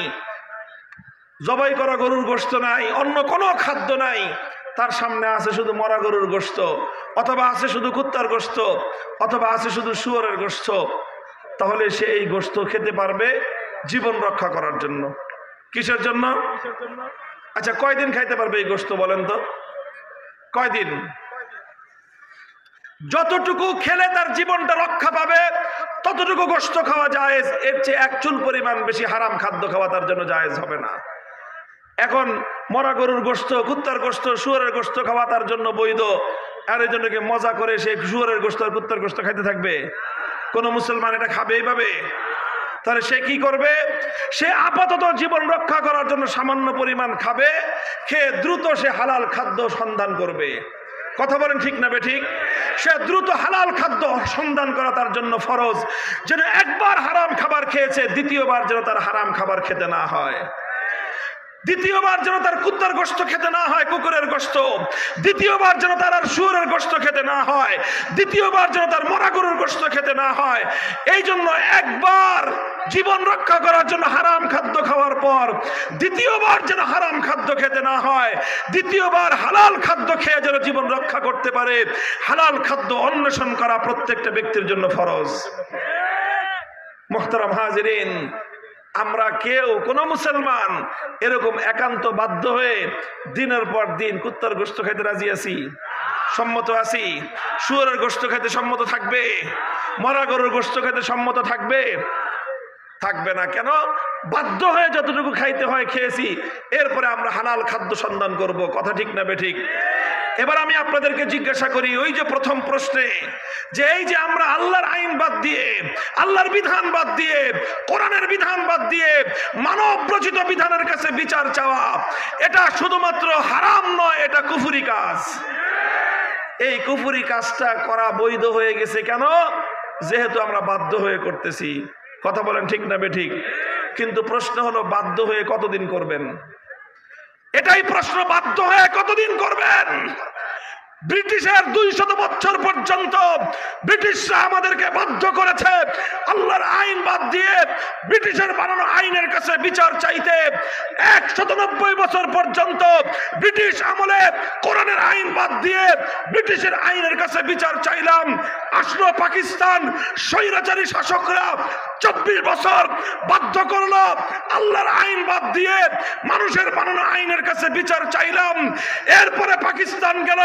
জবাই করা গরুর গোশত নাই, অন্য কোনো খাদ্য নাই, তার সামনে আছে শুধু মরা গরুর গোশত, অথবা আছে শুধু কুত্তার গোশত, অথবা আছে শুধু শুয়োরের গোশত, তাহলে সে এই গোশত খেতে পারবে জীবন রক্ষা করার জন্য। কিসের জন্য? আচ্ছা, কয়দিন খাইতে পারবে এই গোশত বলেন তো? কয়দিন? যতটুকু খেলে তার জীবনটা রক্ষা পাবে ততটুকু গোশত খাওয়া জায়েজ। এর চেয়ে এক চুল পরিমাণ বেশি হারাম খাদ্য খাওয়া তার জন্য জায়েজ হবে না। এখন মরা গরুর গোশত, কুত্তার গোশত, শুয়োরের গোশত খাওয়া তার জন্য বৈধ, আর এই জন্য কি মজা করে সে শুয়োরের গোশত আর কুত্তার গোশত খাইতে থাকবে? কোন মুসলমান এটা খাবে এইভাবে? তাহলে সে কি করবে? সে আপাতত জীবন রক্ষা করার জন্য সামান্য পরিমাণ খাবে, খেয়ে দ্রুত সে হালাল খাদ্য সন্ধান করবে। কথা বলেন ঠিক না বেঠিক? সে দ্রুত হালাল খাদ্য সন্ধান করা তার জন্য ফরজ, যেন একবার হারাম খাবার খেয়েছে দ্বিতীয়বার যেন তার হারাম খাবার খেতে না হয়, দ্বিতীয়বার যেন তার কুত্তার গোশত খেতে না হয়, কুকুরের গোশত, দ্বিতীয়বার যেন তার আর শুয়োরের গোশত খেতে না হয়, দ্বিতীয়বার যেন তার মরা গরুর গোশত খেতে না হয়। এই জন্য একবার জীবন রক্ষা করার জন্য হারাম খাদ্য খাওয়ার পর দ্বিতীয়বার যেন হারাম খাদ্য খেতে না হয়, দ্বিতীয়বার হালাল খাদ্য খেয়ে যেন জীবন রক্ষা করতে পারে, হালাল খাদ্য অন্বেষণ করা প্রত্যেকটা ব্যক্তির জন্য ফরজ। মুহতারাম হাজিরিন, আমরা কেউ কোন মুসলমান এরকম একান্ত বাধ্য হয়ে দিনের পর দিন কুত্তার গোশত খাইতে রাজি আছি? সম্মত আছি? শুয়োরের গোশত খাইতে সম্মত থাকবে? মরা গরুর গোশত খাইতে সম্মত থাকবে? থাকবে না। কেন? বাধ্য হয়ে যতটুকু খাইতে হয় খেয়েছি, এরপরে আমরা হালাল খাদ্য সন্ধান করব। কথা ঠিক না বেঠিক? এবার আমি আপনাদেরকে জিজ্ঞাসা করি, ওই যে প্রথম প্রশ্নে, যে এই যে আমরা আল্লাহর আইন বাদ দিয়ে, আল্লাহর বিধান বাদ দিয়ে, কোরআনের বিধান বাদ দিয়ে মানব রচিত বিধানের কাছে বিচার চাওয়া, এটা শুধুমাত্র হারাম নয়, এটা কুফরি কাজ। এই কুফরি কাজটা করা বৈধ হয়ে গেছে কেন? যেহেতু আমরা বাধ্য হয়ে করতেছি। কথা বলেন ঠিক না বেঠিক? কিন্তু প্রশ্ন হলো, বাধ্য হয়ে কতদিন করবেন? এটাই প্রশ্ন, বাধ্য হয়ে কতদিন করবেন? ব্রিটিশের 200 বছর পর্যন্ত ব্রিটিশরা আমাদেরকে বাধ্য করেছে আল্লাহর আইন বাদ দিয়ে ব্রিটিশের বানানো আইনের কাছে বিচার চাইতে। 190 বছর পর্যন্ত ব্রিটিশ আমলে কোরআনের আইন বাদ দিয়ে ব্রিটিশের আইনের কাছে বিচার চাইলাম। আসলো পাকিস্তান, স্বৈরাচারী শাসকরা 24 বছর বাধ্য করলো আল্লাহর আইন বাদ দিয়ে মানুষের বানানো আইনের কাছে বিচার চাইলাম। এরপরে পাকিস্তান গেল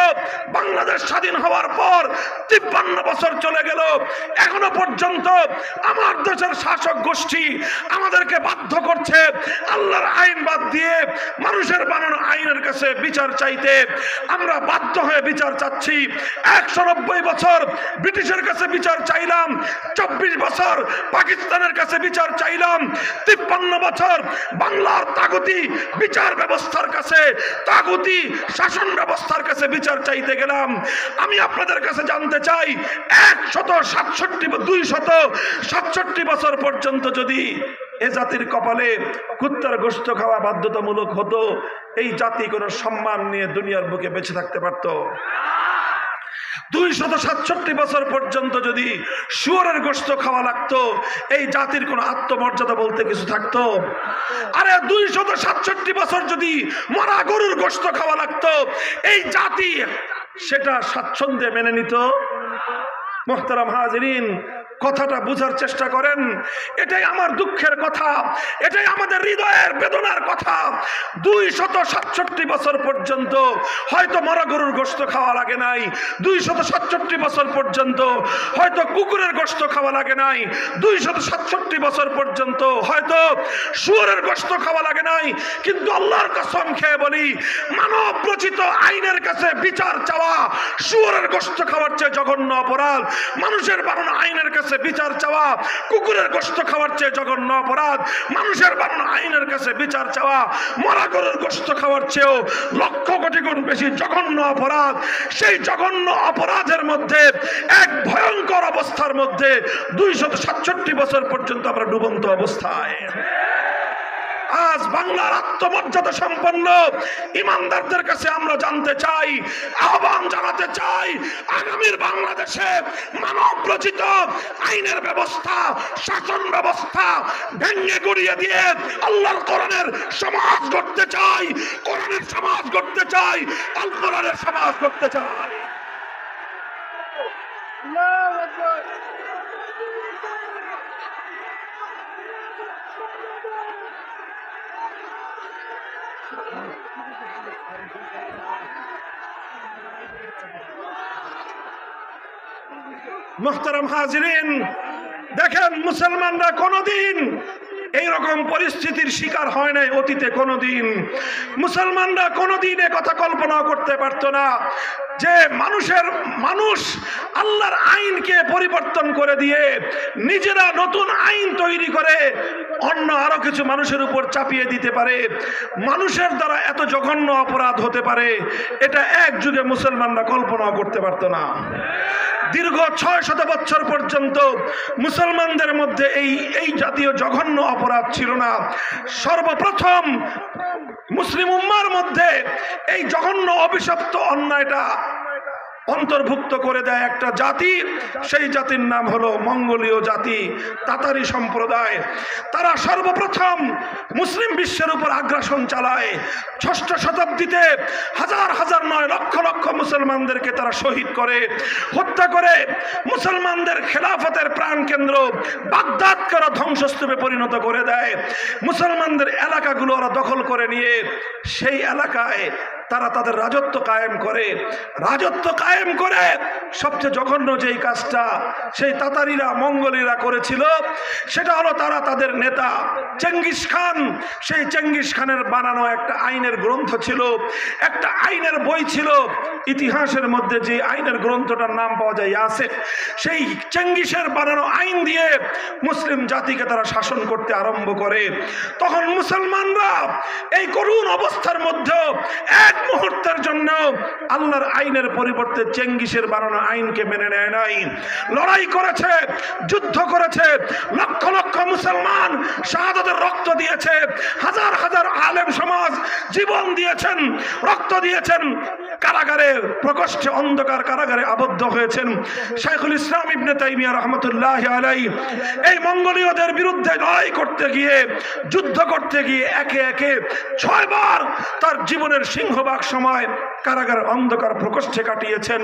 বাংলাদেশ স্বাধীন হওয়ার পর 53 বছর চলে গেল, এখনো পর্যন্ত আমার দেশের শাসক গোষ্ঠী আমাদেরকে বাধ্য করছে আল্লাহর আইন বাদ দিয়ে মানুষের বানানো আইনের কাছে বিচার চাইতে। আমরা বাধ্য হয়ে বিচার চাচ্ছি। 190 বছর ব্রিটিশের কাছে বিচার চাইলাম, 24 বছর পাকিস্তানের কাছে বিচার চাইলাম, 53 বছর বাংলার তাগুতি বিচার ব্যবস্থার কাছে, তাগুতি শাসন ব্যবস্থার কাছে বিচার চাইতে গেলাম। আমি আপনাদের কাছে জানতে চাই, 267 বছর পর্যন্ত যদি এ জাতির কপালে কুত্তার গোশত খাওয়া বাধ্যতামূলক হতো, এই জাতি কোনো সম্মান নিয়ে দুনিয়ার বুকে বেঁচে থাকতে পারত? 267 বছর পর্যন্ত যদি শুয়োরের গোশত খাওয়া লাগতো, এই জাতির কোনো আত্মমর্যাদা বলতে কিছু থাকতো? আরে 267 বছর যদি মরা গরুর গোশত খাওয়া লাগতো, এই জাতি সেটা স্বাচ্ছন্দ্যে মেনে নিত? মুহতারাম হাজিরিন, কথাটা বুঝার চেষ্টা করেন। এটাই আমার দুঃখের কথা, এটাই আমাদের হৃদয়ের বেদনার কথা। 267 বছর পর্যন্ত হয়তো মরা গরুর গোশত খাওয়া লাগে নাই, 267 বছর পর্যন্ত হয়তো কুকুরের গোশত খাওয়া লাগে নাই, 267 বছর পর্যন্ত হয়তো শুয়োরের গোশত খাওয়া লাগে নাই। কিন্তু আল্লাহর কসম খেয়ে বলি, মানব রচিত আইনের কাছে বিচার চাওয়া শুয়োরের গোশত খাওয়ার চেয়ে জঘন্য অপরাধ। মানুষের বানানো আইনের কাছে বিচার চাওয়া কুকুরের গোশত খাওয়ার চেয়ে জঘন্য অপরাধ। মানুষের বানানো আইনের কাছে বিচার চাওয়া মরা গরুর গোশত খাওয়ার চেয়েও লক্ষ কোটি গুণ বেশি জঘন্য অপরাধ। সেই জঘন্য অপরাধের মধ্যে এক ভয়ঙ্কর অবস্থার মধ্যে 267 বছর পর্যন্ত আমরা ডুবন্ত অবস্থায়। আজ বাংলার আত্মমর্যাদা সম্পন্ন ইমানদারদের কাছে আমরা জানতে চাই, আহ্বান জানাতে চাই, আগামীর বাংলাদেশে মানব রচিত আইনের ব্যবস্থা, শাসন ব্যবস্থা ভেঙে গুড়িয়ে দিয়ে আল্লাহর কোরআনের সমাজ গড়তে চাই, কোরআনের সমাজ গড়তে চাই, আল কোরআনের সমাজ গড়তে চাই। আল্লাহু আকবার। মুহতারাম হাজিরিন, দেখেন, মুসলমানরা কোনোদিন এইরকম পরিস্থিতির শিকার হয় নাই অতীতে কোনোদিন। মুসলমানরা কোনোদিন এ কথা কল্পনা করতে পারতো না যে মানুষ আল্লাহর আইনকে পরিবর্তন করে দিয়ে নিজেরা নতুন আইন তৈরি করে অন্য আরো কিছু মানুষের উপর চাপিয়ে দিতে পারে। মানুষের দ্বারা এত জঘন্য অপরাধ হতে পারে, এটা এক যুগে মুসলমানরা কল্পনা করতে পারতো না। দীর্ঘ 600 বছর পর্যন্ত মুসলমানদের মধ্যে এই জাতীয় জঘন্য অপরাধ ছিল না। সর্বপ্রথম মুসলিম উম্মার মধ্যে এই জঘন্য অভিশপ্ত অন্যায়টা অন্তর্ভুক্ত করে দেয় একটা জাতি, সেই জাতির নাম হলো মঙ্গোলীয় জাতি, তাতারি সম্প্রদায়। তারা সর্বপ্রথম মুসলিম বিশ্বের উপর আগ্রাসন চালায়। 6ষ্ঠ শতাব্দীতে হাজার হাজার নয় লক্ষ লক্ষ মুসলমানদেরকে তারা শহীদ করে, হত্যা করে। মুসলমানদের খেলাফতের প্রাণকেন্দ্র বাগদাদকে ওরা ধ্বংসস্তূপে পরিণত করে দেয়। মুসলমানদের এলাকাগুলো ওরা দখল করে নিয়ে সেই এলাকায় তারা তাদের রাজত্ব কায়েম করে। রাজত্ব কায়েম করে সবচেয়ে জঘন্য যেই কাজটা সেই তাতারিরা মঙ্গোলীরা করেছিল, সেটা হলো তারা তাদের নেতা চেঙ্গিস খান, সেই চেঙ্গিস খানের বানানো একটা আইনের গ্রন্থ ছিল, একটা আইনের বই ছিল। ইতিহাসের মধ্যে যে আইনের গ্রন্থটার নাম পাওয়া যায় ইয়াসেক, সেই চেঙ্গিসের বানানো আইন দিয়ে মুসলিম জাতিকে তারা শাসন করতে আরম্ভ করে। তখন মুসলমানরা এই করুণ অবস্থার মধ্যেও এক মুহূর্তের জন্য আল্লাহর আইনের পরিবর্তে চেঙ্গিসের বানানো আইনকে মেনে নেয় নাই। লড়াই করেছে, যুদ্ধ করেছে, লক্ষ লক্ষ মুসলমান শাহাদাতের রক্ত দিয়েছে, হাজার হাজার আলেম সমাজ জীবন দিয়েছেন, রক্ত দিয়েছেন, কারাগারে প্রকোষ্ঠে অন্ধকার কারাগারে আবদ্ধ হয়েছেন। শাইখুল ইসলাম ইবনে তাইমিয়া রাহমাতুল্লাহি আলাইহি এই মঙ্গোলীয়দের বিরুদ্ধে লড়াই করতে গিয়ে, যুদ্ধ করতে গিয়ে একে একে 6 বার তার জীবনের সিংহভাগ সময় কারাগারের অন্ধকার প্রকোষ্ঠে কাটিয়েছেন।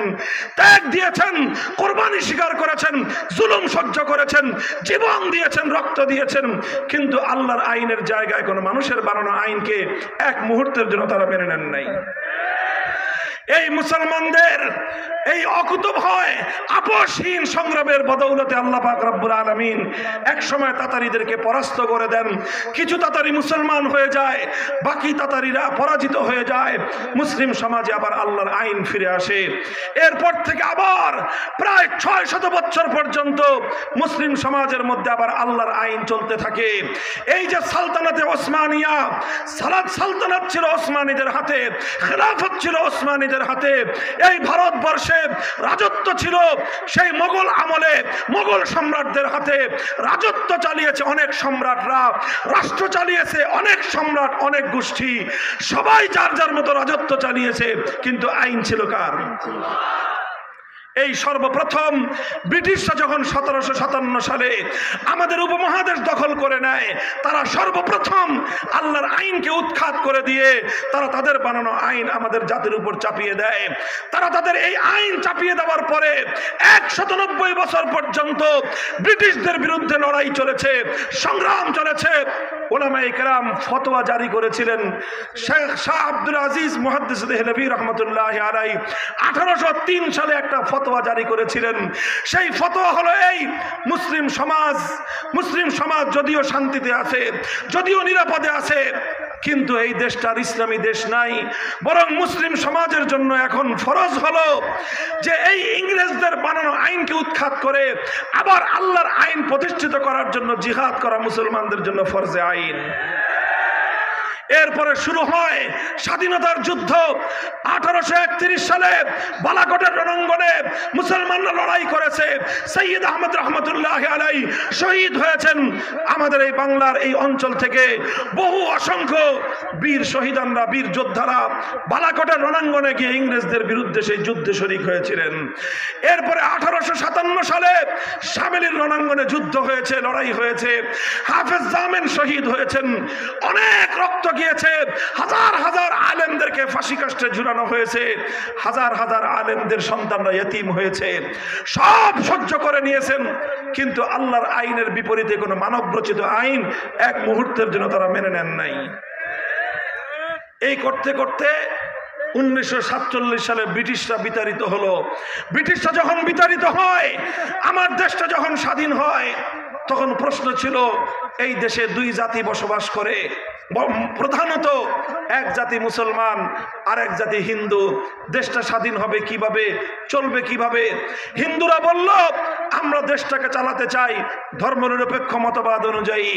ত্যাগ দিয়েছেন, কোরবানি স্বীকার করেছেন, জুলুম সহ্য করেছেন, জীবন দিয়েছেন, রক্ত দিয়েছেন। কিন্তু আল্লাহর আইনের জায়গায় কোনো মানুষের বানানো আইনকে এক মুহূর্তের জন্য তারা মেনে নেন নাই। এই মুসলমানদের এই অকুতভয় আপোষহীন সংগ্রামের বদৌলতে আল্লাহ পাক রব্বুল আলামিন এক সময় তাতারীদেরকে পরাস্ত করে দেন। কিছু তাতারী মুসলমান হয়ে যায়, বাকি তাতারীরা পরাজিত হয়ে যায়। মুসলিম সমাজে আবার আল্লাহর আইন ফিরে আসে। এরপর থেকে আবার প্রায় 600 বছর পর্যন্ত মুসলিম সমাজের মধ্যে আবার আল্লাহর আইন চলতে থাকে। এই যে সালতানাতে ওসমানিয়া, সালতানাত ছিল ওসমানীদের হাতে, খেলাফত ছিল ওসমানীদের হাতে। এই ভারতবর্ষে রাজত্ব ছিল সেই মোগল আমলে মোগল সম্রাটদের হাতে। রাজত্ব চালিয়েছে অনেক সম্রাটরা, রাষ্ট্র চালিয়েছে অনেক সম্রাট, অনেক গোষ্ঠী, সবাই যার যার মতো রাজত্ব চালিয়েছে, কিন্তু আইন ছিল কার? এই সর্বপ্রথম ব্রিটিশরা যখন 1757 সালে আমাদের উপমহাদেশ দখল করে নেয়, তারা সর্বপ্রথম আল্লাহর আইনকে উৎখাত করে দিয়ে তারা তাদের বানানো আইন আমাদের জাতির উপর চাপিয়ে দেয়। তারা তাদের এই আইন চাপিয়ে দেওয়ার পরে 190 বছর পর্যন্ত ব্রিটিশদের বিরুদ্ধে লড়াই চলেছে, সংগ্রাম চলেছে। উলামায়ে কেরাম ফতোয়া জারি করেছিলেন। শেখ শাহ আব্দুল আজিজ মুহাদ্দিস দেহলভী রহমতুল্লাহ আলাইহি 1803 সালে একটা ফতোয়া জারি করেছিলেন। সেই ফতোয়া হলো এই, মুসলিম সমাজ যদিও শান্তিতে আছে, যদিও নিরাপদে আছে, কিন্তু এই দেশটার ইসলামী দেশ নাই। বরং মুসলিম সমাজের জন্য এখন ফরজ হলো যে এই ইংরেজদের বানানো আইনকে উৎখাত করে আবার আল্লাহর আইন প্রতিষ্ঠিত করার জন্য জিহাদ করা মুসলমানদের জন্য ফরজে আইন। এরপরে শুরু হয় স্বাধীনতার যুদ্ধ। 1831 সালে বালাকোটের রণাঙ্গনে মুসলমানরা লড়াই করেছে। সৈয়দ আহমদ রহমতুল্লাহ আলাইহি শহীদ হয়েছেন। আমাদের এই বাংলার এই অঞ্চল থেকে বহু অসংখ্য বীর শহীদানরা, বীর যোদ্ধারা বালাকোটের রণাঙ্গনে গিয়ে ইংরেজদের বিরুদ্ধে সেই যুদ্ধে শরীক হয়েছিলেন। এরপরে 1857 সালে শামেলির রণাঙ্গনে যুদ্ধ হয়েছে, লড়াই হয়েছে। হাফেজ জামেন শহীদ হয়েছেন। অনেক রক্ত গিয়েছে, হাজার হাজার আলেমদেরকে ফাঁসি কাস্টে ঝুলানো হয়েছে, হাজার হাজার আলেমদের সন্তানরা ইতিম হয়েছে। সব সহ্য করে নিয়েছেন, কিন্তু আল্লাহর আইনের বিপরীতে কোনো মানব রচিত আইন এক মুহূর্তের জন্য তারা মেনে নেন নাই। এই করতে করতে 1947 সালে ব্রিটিশরা বিতাড়িত হলো। ব্রিটিশরা যখন বিতাড়িত হয়, আমার দেশটা যখন স্বাধীন হয়, তখন প্রশ্ন ছিল এই দেশে দুই জাতি বসবাস করে, প্রধানত এক জাতি মুসলমান আর এক জাতি হিন্দু। দেশটা স্বাধীন হবে কিভাবে, চলবে কিভাবে? হিন্দুরা বলল আমরা দেশটাকে চালাতে চাই ধর্মনিরপেক্ষ মতবাদ অনুযায়ী।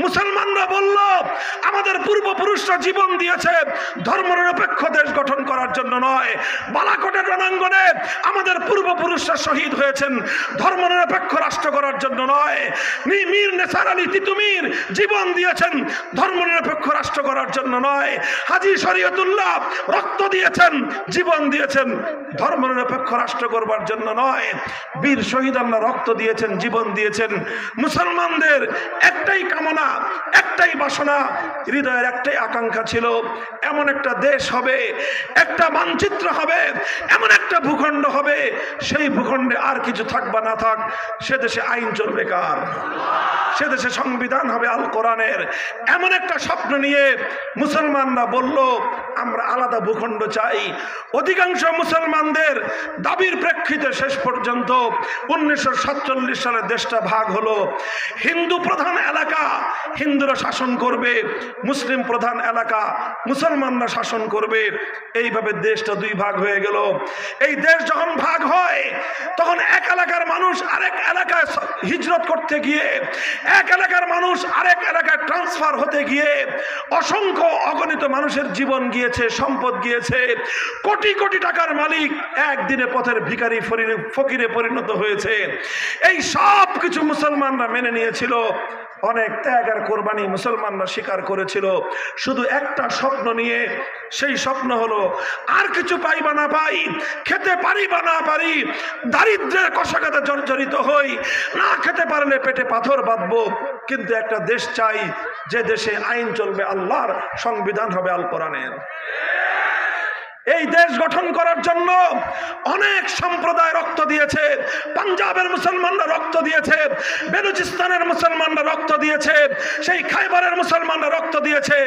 মুসলমানরা বলল আমাদের পূর্বপুরুষরা জীবন দিয়েছে ধর্মনিরপেক্ষ দেশ গঠন করার জন্য নয়। বালাকোটের রণাঙ্গনে আমাদের পূর্বপুরুষরা শহীদ হয়েছেন ধর্মনিরপেক্ষ রাষ্ট্র করার জন্য নয়। মীর নেসার আলী তিতুমির জীবন দিয়েছেন ধর্মনিরপেক্ষ রাষ্ট্র করার জন্য নয়। হাজী শরীয়তুল্লাহ রক্ত দিয়েছেন, জীবন দিয়েছেন ধর্মনিরপেক্ষ রাষ্ট্র করবার জন্য নয়। বীর শহীদানরা রক্ত দিয়েছেন, জীবন দিয়েছেন। মুসলমানদের একটাই কামনা, একটাই বাসনা, হৃদয়ের একটাই আকাঙ্ক্ষা ছিল, এমন একটা দেশ হবে, একটা মানচিত্র হবে, এমন একটা ভূখণ্ড হবে, সেই ভূখণ্ডে আর কিছু থাক বা না থাক, সে দেশে আইন চলবে কার? সে দেশে সংবিধান হবে আল কোরআনের। এমন একটা স্বপ্ন নিয়ে মুসলমানরা বলল আমরা আলাদা ভূখণ্ড চাই। অধিকাংশ মুসলমানদের দাবির প্রেক্ষিতে শেষ পর্যন্ত 1947 সালে দেশটা ভাগ হলো। হিন্দু প্রধান এলাকা হিন্দুরা শাসন করবে, মুসলিম প্রধান এলাকা মুসলমানরা শাসন করবে। এইভাবে দেশটা দুই ভাগ হয়ে গেল। এই দেশ যখন ভাগ হয়, তখন এক এলাকার মানুষ আরেক এলাকায় হিজরত করতে গিয়ে, এক এলাকার মানুষ আরেক এলাকায় ট্রান্সফার হতে গিয়ে অসংখ্য অগণিত মানুষের জীবন গিয়েছে, সম্পদ গিয়েছে। কোটি কোটি টাকার মালিক একদিনে পথের ভিখারি ফকিরে পরিণত হয়েছে। এই সব কিছু মুসলমানরা মেনে নিয়েছিল। অনেক ত্যাগ আর কোরবানি মুসলমানরা স্বীকার করেছিল, শুধু একটা স্বপ্ন নিয়ে। সেই স্বপ্ন হলো আর কিছু পাই বা না পাই, খেতে পারি বা না পারি, দারিদ্র্যের কষাঘাতে জর্জরিত হই, না খেতে পারলে পেটে পাথর বাঁধবো, কিন্তু একটা দেশ চাই যে দেশে আইন চলবে আল্লাহর, সংবিধান হবে আল কোরআনের। এই দেশ গঠন করার জন্য অনেক সম্প্রদায় রক্ত দিয়েছে। পাঞ্জাবের মুসলমানরা রক্ত দিয়েছে, বেলুচিস্তানের মুসলমানরা রক্ত দিয়েছে, সেই খাইবারের মুসলমানরা রক্ত দিয়েছে,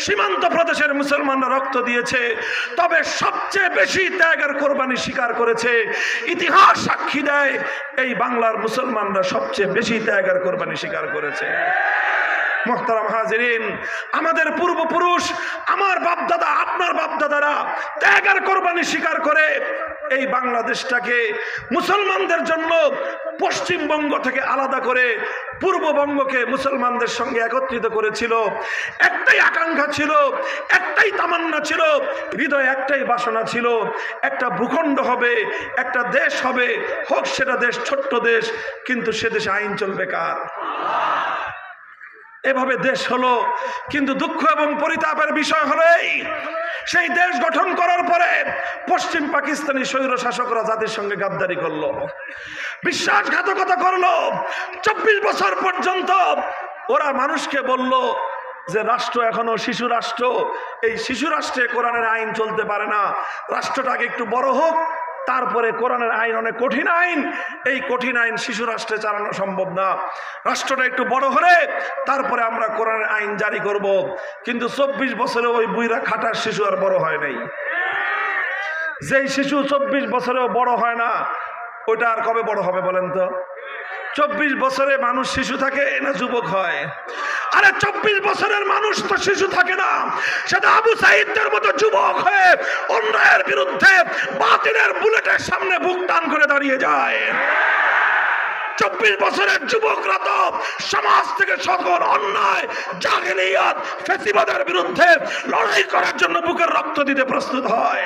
সীমান্ত প্রদেশের মুসলমানরা রক্ত দিয়েছে। তবে সবচেয়ে বেশি ত্যাগের কোরবানি স্বীকার করেছে, ইতিহাস সাক্ষী দেয় এই বাংলার মুসলমানরা সবচেয়ে বেশি ত্যাগের কোরবানি স্বীকার করেছে। মোহতারাম হাজিরিন, আমাদের পূর্বপুরুষ, আমার বাপদাদা, আপনার বাপদাদারা ত্যাগের কোরবানি স্বীকার করে এই বাংলাদেশটাকে মুসলমানদের জন্য পশ্চিমবঙ্গ থেকে আলাদা করে পূর্ববঙ্গকে মুসলমানদের সঙ্গে একত্রিত করেছিল। একটাই আকাঙ্ক্ষা ছিল, একটাই তামান্না ছিল, হৃদয়ে একটাই বাসনা ছিল, একটা ভূখণ্ড হবে, একটা দেশ হবে, হোক সেটা দেশ ছোট্ট দেশ, কিন্তু সে দেশে আইন চলবে কার? এভাবে দেশ হলো। কিন্তু দুঃখ এবং পরিতাপের বিষয় হলো সেই দেশ গঠন করার পরে পশ্চিম পাকিস্তানি স্বৈর শাসকরা জাতির সঙ্গে গাদ্দারি করলো, বিশ্বাসঘাতকতা করলো। 24 বছর পর্যন্ত ওরা মানুষকে বলল যে রাষ্ট্র এখনো শিশু রাষ্ট্র, এই শিশু রাষ্ট্রে কোরআনের আইন চলতে পারে না, রাষ্ট্রটাকে একটু বড় হোক, তারপরে কোরআনের আইন অনেক কঠিন আইন, এই কঠিন আইন শিশু রাষ্ট্রে চালানো সম্ভব না, রাষ্ট্রটা একটু বড় হলে তারপরে আমরা কোরআনের আইন জারি করব। কিন্তু 24 বছরে ওই বুইরা খাটার শিশু আর বড় হয় নাই। যেই শিশু 24 বছরেও বড় হয় না, ওইটা আর কবে বড় হবে বলেন তো? 24 বছরে মানুষ শিশু থাকে না যুবক হয়? আরে 24 বছরের মানুষ তো শিশু থাকে না, সেটা আবু সাঈদের মতো যুবক হয়ে অন্যায়ের বিরুদ্ধে বাতিলের বুলেটের সামনে বুক টান করে দাঁড়িয়ে যায়। 24 বছরের যুবকরা তো সমাজ থেকে সকল অন্যায়, জাহেলিয়াত, ফ্যাসিবাদের বিরুদ্ধে লড়াই করার জন্য বুকের রক্ত দিতে প্রস্তুত হয়।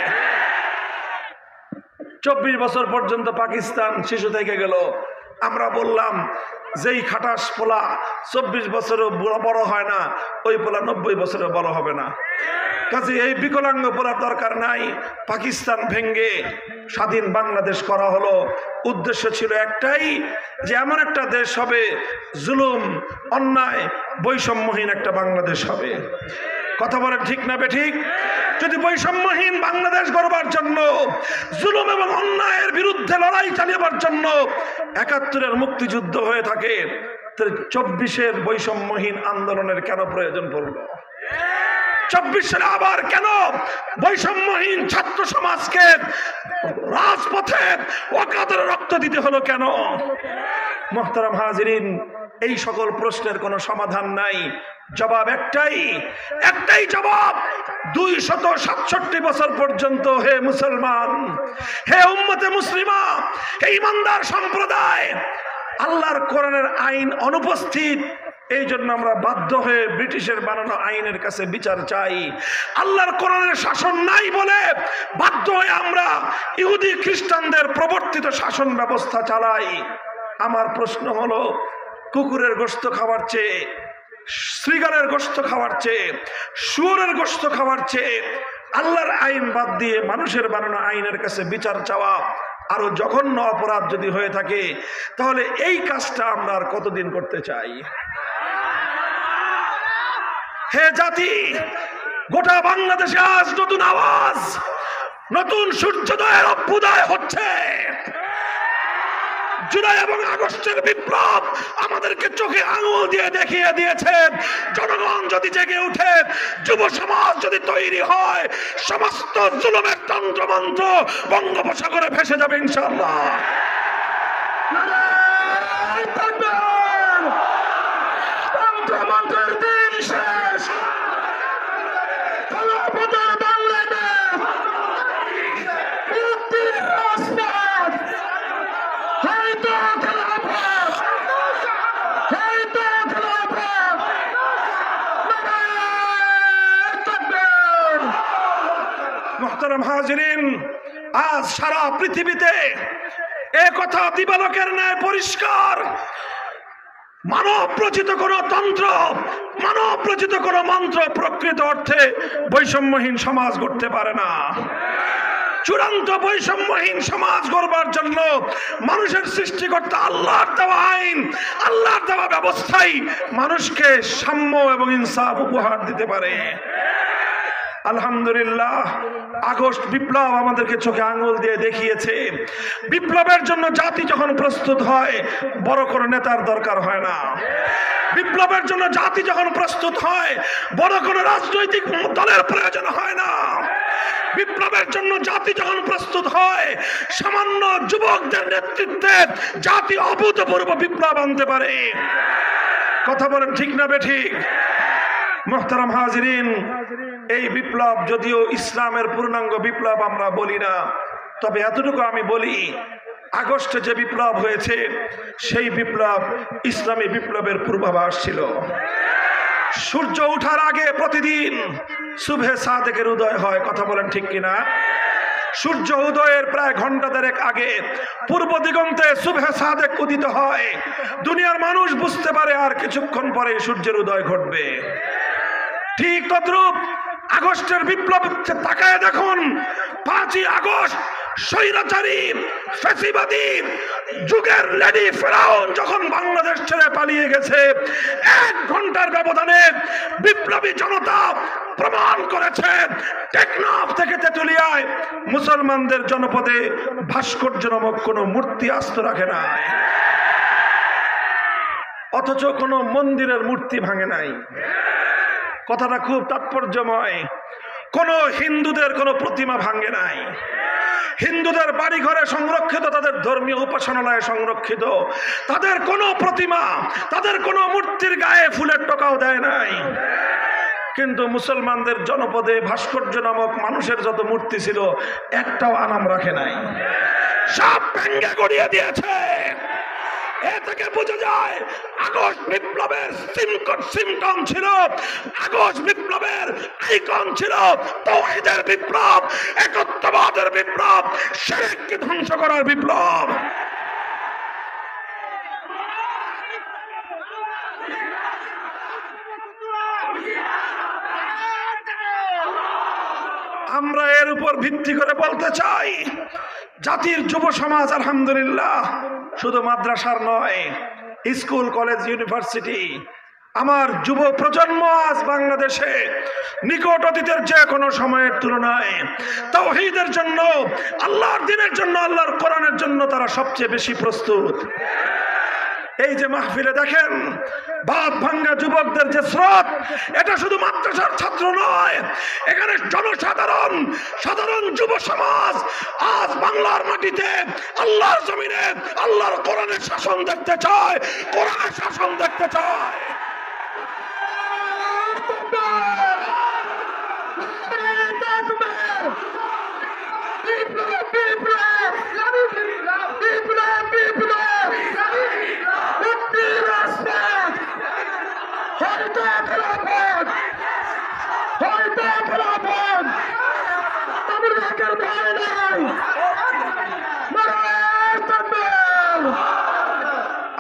24 বছর পর্যন্ত পাকিস্তান শিশু থেকে গেল। আমরা বললাম যেই খাটাস পোলা 24 বছরেও বড় হয় না, ওই পোলা 90 বছরেও বড় হবে না। কাজে এই বিকলাঙ্গ পোলার দরকার নাই। পাকিস্তান ভেঙ্গে স্বাধীন বাংলাদেশ করা হলো। উদ্দেশ্য ছিল একটাই, যে এমন একটা দেশ হবে, জুলুম, অন্যায়, বৈষম্যহীন একটা বাংলাদেশ হবে। কথা বলেন ঠিক না বেঠিক? যদি বৈষম্যহীন বাংলাদেশ গড়বার জন্য, জুলুম এবং অন্যায়ের বিরুদ্ধে লড়াই চালিয়েবার জন্য 71-এর মুক্তিযুদ্ধ হয়ে থাকে, তাহলে 24-এর বৈষম্যহীন আন্দোলনের কেন প্রয়োজন পড়ল? 24 সালে আবার কেন বৈষম্যহীন ছাত্র সমাজকে রাজপথে ওয়াকাতের রক্ত দিতে হলো কেন? মুহতারাম হাজিরিন, এই সকল প্রশ্নের কোনো সমাধান নাই, জবাব একটাই জবাব। 267 বছর পর্যন্ত হে মুসলমান, হে উম্মতে মুসলিমা, হে ইমানদার সম্প্রদায়, আল্লাহর কোরআনের আইন অনুপস্থিত। এই জন্য আমরা বাধ্য হয়ে ব্রিটিশের বানানো আইনের কাছে বিচার চাই। আল্লাহর কোরআনের শাসন নাই বলে বাধ্য হয়ে আমরা ইহুদি খ্রিস্টানদের প্রবর্তিত শাসন ব্যবস্থা চালাই। আমার প্রশ্ন হলো, কুকুরের গোশত খাওয়ার চেয়ে, শ্রীগালের গোশত খাওয়ার চেয়ে, শুয়োরের গোশত খাওয়ার চেয়ে আল্লাহর আইন বাদ দিয়ে মানুষের বানানো আইনের কাছে বিচার চাওয়া আরো জঘন্য অপরাধ যদি হয়ে থাকে, তাহলে এই কাজটা আমরা আর কতদিন করতে চাই? হে জাতি, গোটা বাংলাদেশে আজ নতুন আওয়াজ, নতুন সূর্যোদয়ের অভ্যুদয় হচ্ছে। জুলাই এবং আগস্টের বিপ্লব আমাদেরকে চোখে আঙুল দিয়ে দেখিয়ে দিয়েছে, জনগণ যদি জেগে উঠে, যুব সমাজ যদি তৈরি হয়, সমস্ত জুলুমের তন্ত্রমন্ত্র বঙ্গোপসাগরে ভেসে যাবে ইনশাআল্লাহ। তন্ত্রমন্ত্রের দিন শেষ, মুহতারাম হাজিরিন, আজ সারা পৃথিবীতে এ কথা দিবালোকের ন্যায় পরিষ্কার, মানব রচিত কোন তন্ত্র, মানব রচিত কোন মন্ত্র প্রকৃত অর্থে বৈষম্যহীন সমাজ গড়তে পারে না। চূড়ান্ত বৈষম্যহীন সমাজ গড়বার জন্য মানুষের সৃষ্টিকর্তা আল্লাহর দেওয়া আইন, আল্লাহর দেওয়া ব্যবস্থাই মানুষকে সাম্য এবং ইনসাফ উপহার দিতে পারে। আলহামদুলিল্লাহ, আগস্ট বিপ্লব আমাদেরকে চোখে আঙুল দিয়ে দেখিয়েছে, বিপ্লবের জন্য জাতি যখন প্রস্তুত হয় বড় কোনো নেতার দরকার হয় না। বিপ্লবের জন্য জাতি যখন প্রস্তুত হয় বড় কোনো রাজনৈতিক দলের প্রয়োজন হয় না। বিপ্লবের জন্য জাতি যখন প্রস্তুত হয় সামান্য যুবকদের নেতৃত্বে জাতি অভূতপূর্ব বিপ্লব আনতে পারে। কথা বলেন ঠিক না বেঠিক? মুহতারাম হাজিরিন, এই বিপ্লব যদিও ইসলামের পূর্ণাঙ্গ বিপ্লব আমরা বলি না, তবে এতটুকু আমি বলি, আগস্টে যে বিপ্লব হয়েছে সেই বিপ্লব ইসলামী বিপ্লবের পূর্বাভাস ছিল। সূর্য ওঠার আগে প্রতিদিন সুবহে সাদেকের উদয় হয়। কথা বলেন ঠিক কিনা? সূর্য উদয়ের প্রায় ঘন্টা দেড়েক আগে পূর্ব দিগন্তে সুবহে সাদেক উদিত হয়। দুনিয়ার মানুষ বুঝতে পারে আর কিছুক্ষণ পরে সূর্যের উদয় ঘটবে। ঠিক তদ্রূপ আগস্টের বিপ্লব তাকায় দেখুন, 5ই আগস্ট স্বৈরাচারী ফ্যাসিবাদী যুগের লেডি ফেরাউন যখন বাংলাদেশ ছেড়ে পালিয়ে গেছে, 1 ঘন্টার ব্যবধানে বিপ্লবী জনতা প্রমাণ করেছে টেকনাফ থেকে তেতুলিয়ায় মুসলমানদের জনপদে ভাস্কর্য নামক কোনো মূর্তি আস্ত রাখে নাই, অথচ কোনো মন্দিরের মূর্তি ভাঙে নাই। কথাটা খুব তাৎপর্যময়। কোন হিন্দুদের কোনো প্রতিমা ভাঙে নাই। হিন্দুদের বাড়ি ঘরে সংরক্ষিত, তাদের ধর্মীয় উপাসনালয়ে সংরক্ষিত, তাদের কোনো প্রতিমা, তাদের কোনো মূর্তির গায়ে ফুলের টোকাও দেয় নাই। কিন্তু মুসলমানদের জনপদে ভাস্কর্য নামক মানুষের যত মূর্তি ছিল একটাও আনাম রাখে নাই, সব ভেঙে গড়িয়ে দিয়েছে। এ থেকে বোঝা যায় আগস্ট বিপ্লবের সিমটম ছিল, আগস্ট বিপ্লবের আইকন ছিল তাওহীদের বিপ্লব, একত্ববাদের বিপ্লব, শিরককে ধ্বংস করার বিপ্লব। আমরা এর উপর ভিত্তি করে বলতে চাই, জাতির যুব সমাজ আলহামদুলিল্লাহ শুধু মাদ্রাসার নয়, স্কুল কলেজ ইউনিভার্সিটি, আমার যুব প্রজন্ম আজ বাংলাদেশে নিকট অতীতের যে কোনো সময়ের তুলনায় তাওহীদের জন্য, আল্লাহর দ্বীনের জন্য, আল্লাহর কোরআনের জন্য তারা সবচেয়ে বেশি প্রস্তুত। এই যে মাহফিলে দেখেন বাদ ভাঙ্গা যুবকদের যে স্রোত, এটা শুধু মাদ্রাসার ছাত্র নয়, এখানে জনসাধারণ, সাধারণ যুব সমাজ আজ বাংলার মাটিতে আল্লাহর জমিনে আল্লাহর কোরআনের শাসন দেখতে চায়, কোরআনের শাসন দেখতে চায়।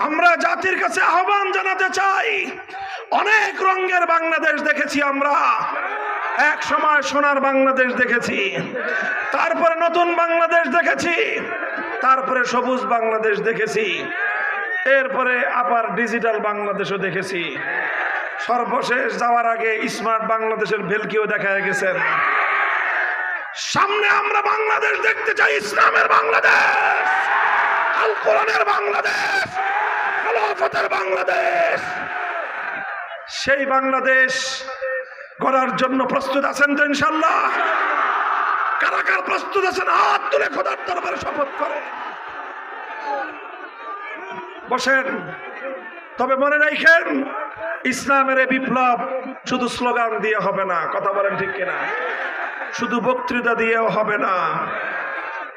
আমরা জাতির কাছে আহ্বান জানাতে চাই, অনেক রঙের বাংলাদেশ দেখেছি আমরা, এক সময় সোনার বাংলাদেশ দেখেছি, তারপরে নতুন বাংলাদেশ দেখেছি, তারপরে সবুজ বাংলাদেশ দেখেছি, এরপরে আবার ডিজিটাল বাংলাদেশও দেখেছি, সর্বশেষ যাওয়ার আগে স্মার্ট বাংলাদেশের ভেলকিও দেখা গেছেন। সামনে আমরা বাংলাদেশ দেখতে চাই, ইসলামের বাংলাদেশ, আল কোরআনের বাংলাদেশ, খেলাফতের বাংলাদেশ। সেই বাংলাদেশ গড়ার জন্য প্রস্তুত আছেন তো ইনশাআল্লাহ? কারা কারা প্রস্তুত আছেন হাত তুলে খোদার দরবারে শপথ করে বসেন। তবে মনে রাখেন, ইসলামের এই বিপ্লব শুধু স্লোগান দিয়ে হবে না। কথা বলেন ঠিক কিনা? শুধু বক্তৃতা দিয়েও হবে না।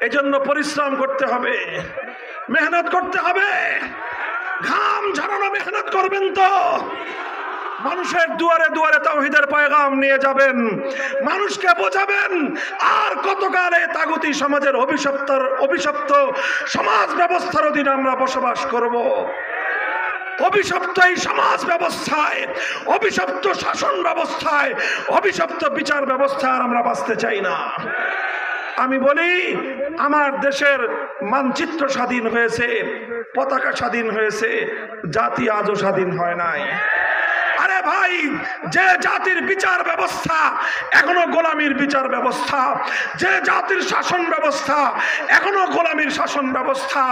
এজন্য পরিশ্রম করতে হবে, মেহনত করতে হবে, ঘাম ঝরানো মেহনত করবেন তো। মানুষের দুয়ারে দুয়ারে তাওহীদের পয়গাম নিয়ে যাবেন, মানুষকে বোঝাবেন। আর কতকাল এই তাগুতি সমাজের অভিশপ্ত সমাজ ব্যবস্থার অধীনে আমরা বসবাস করব? অভিশপ্ত এই সমাজ ব্যবস্থায়, অভিশপ্ত শাসন ব্যবস্থায়, অভিশপ্ত বিচার ব্যবস্থায় আমরা বাঁচতে চাই না। আমি বলি, আমার দেশের মানচিত্র স্বাধীন হয়েছে, পতাকা স্বাধীন হয়েছে, জাতি আজও স্বাধীন হয় নাই। আরে ভাই, যে জাতির বিচার ব্যবস্থা এখনো গোলামির বিচার ব্যবস্থা, যে জাতির শাসন ব্যবস্থা এখনো গোলামির শাসন ব্যবস্থা,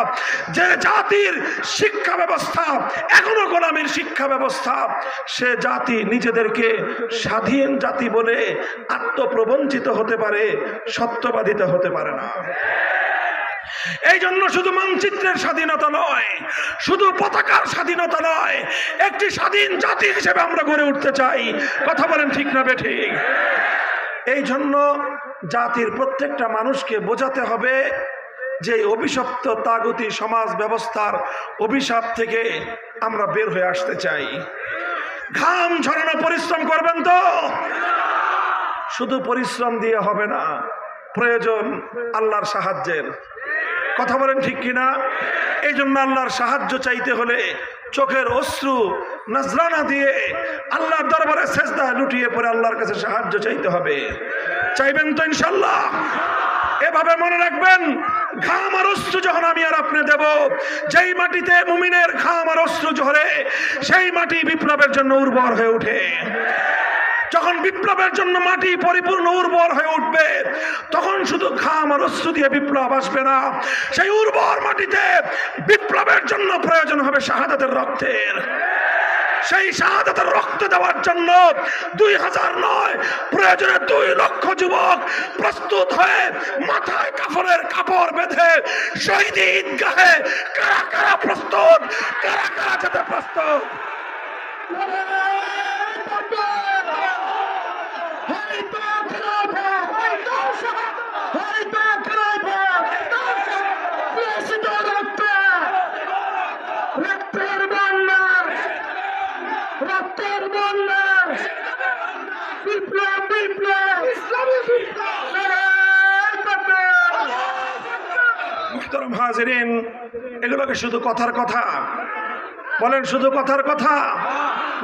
যে জাতির শিক্ষা ব্যবস্থা এখনো গোলামির শিক্ষা ব্যবস্থা, সে জাতি নিজেদেরকে স্বাধীন জাতি বলে আত্মপ্রবঞ্চিত হতে পারে, সত্যবাদিতা হতে পারে না। এই জন্য শুধু মানচিত্রের স্বাধীনতা নয়, শুধু পতাকার স্বাধীনতা নয়, একটি স্বাধীন জাতি হিসেবে আমরা গড়ে উঠতে চাই। কথা বলেন ঠিক না বেঠিক? এই জন্য জাতির প্রত্যেকটা মানুষকে বোঝাতে হবে যে অভিশপ্ত তাগুতি সমাজ ব্যবস্থার অভিশাপ থেকে আমরা বের হয়ে আসতে চাই। ঘাম ঝরানো পরিশ্রম করবেন তো? শুধু পরিশ্রম দিয়ে হবে না, প্রয়োজন আল্লাহর সাহায্যের। কথা বলেন ঠিক কিনা? এই জন্য আল্লাহর সাহায্য চাইতে হলে চোখের অশ্রু নজরানা দিয়ে আল্লাহর দরবারে সেজদা লুটিয়ে পড়ে আল্লাহর কাছে সাহায্য চাইতে হবে। চাইবেন তো ইনশাল্লাহ? এভাবে মনে রাখবেন, ঘাম আর অশ্রু যখন আমি আর আপনি দেব, যেই মাটিতে মুমিনের ঘাম আর অশ্রু ঝরে সেই মাটি বিপ্লবের জন্য উর্বর হয়ে ওঠে। যখন বিপ্লবের জন্য মাটি পরিপূর্ণ উর্বর হয়ে উঠবে, তখন শুধু ঘাম আর অশ্রু দিয়ে বিপ্লব আসবে না, সেই উর্বর মাটিতে বিপ্লবের জন্য প্রয়োজন হবে শাহাদাতের রক্তের। সেই শাহাদাতের রক্ত দেওয়ার জন্য 2000 নয়, প্রয়োজনে 2 লক্ষ যুবক প্রস্তুত হয়ে মাথায় কাফনের কাপড় বেঁধে শহীদ ঈদগাহে কারা কারা প্রস্তুত, কারা কারা যেতে প্রস্তুত? মুহতারাম হাজিরিন, এগুলোকে শুধু কথার কথা বলেন? শুধু কথার কথা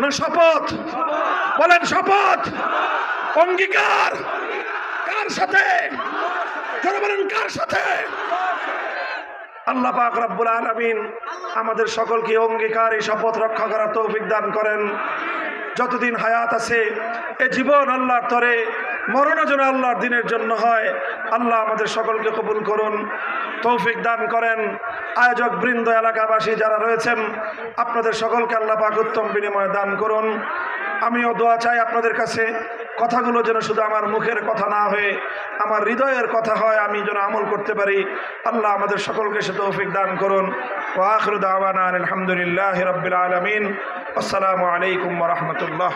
না শপথ? বলেন শপথ, অঙ্গীকার কার সাথে? যারা বলেন কার সাথে? আল্লাহ পাক রব্বুল আলামিন আমাদের সকলকে অঙ্গীকার, এই শপথ রক্ষা করার তৌফিক দান করেন। যতদিন হায়াত আছে এ জীবন আল্লাহর তরে, মরণও যেন আল্লাহর দিনের জন্য হয়। আল্লাহ আমাদের সকলকে কবুল করুন, তৌফিক দান করেন। আয়োজক বৃন্দ, এলাকাবাসী যারা রয়েছেন, আপনাদের সকলকে আল্লাহ পাক উত্তম বিনিময় দান করুন। আমিও দোয়া চাই আপনাদের কাছে, কথাগুলো যেন শুধু আমার মুখের কথা না হয়ে আমার হৃদয়ের কথা হয়, আমি যেন আমল করতে পারি। আল্লাহ আমাদের সকলকে সে তৌফিক দান করুন। ওয়া আখিরু দাওয়ানা আলহামদুলিল্লাহি রাব্বিল আলামিন। আসসালামু আলাইকুম ওয়া রাহমাতুল্লাহ।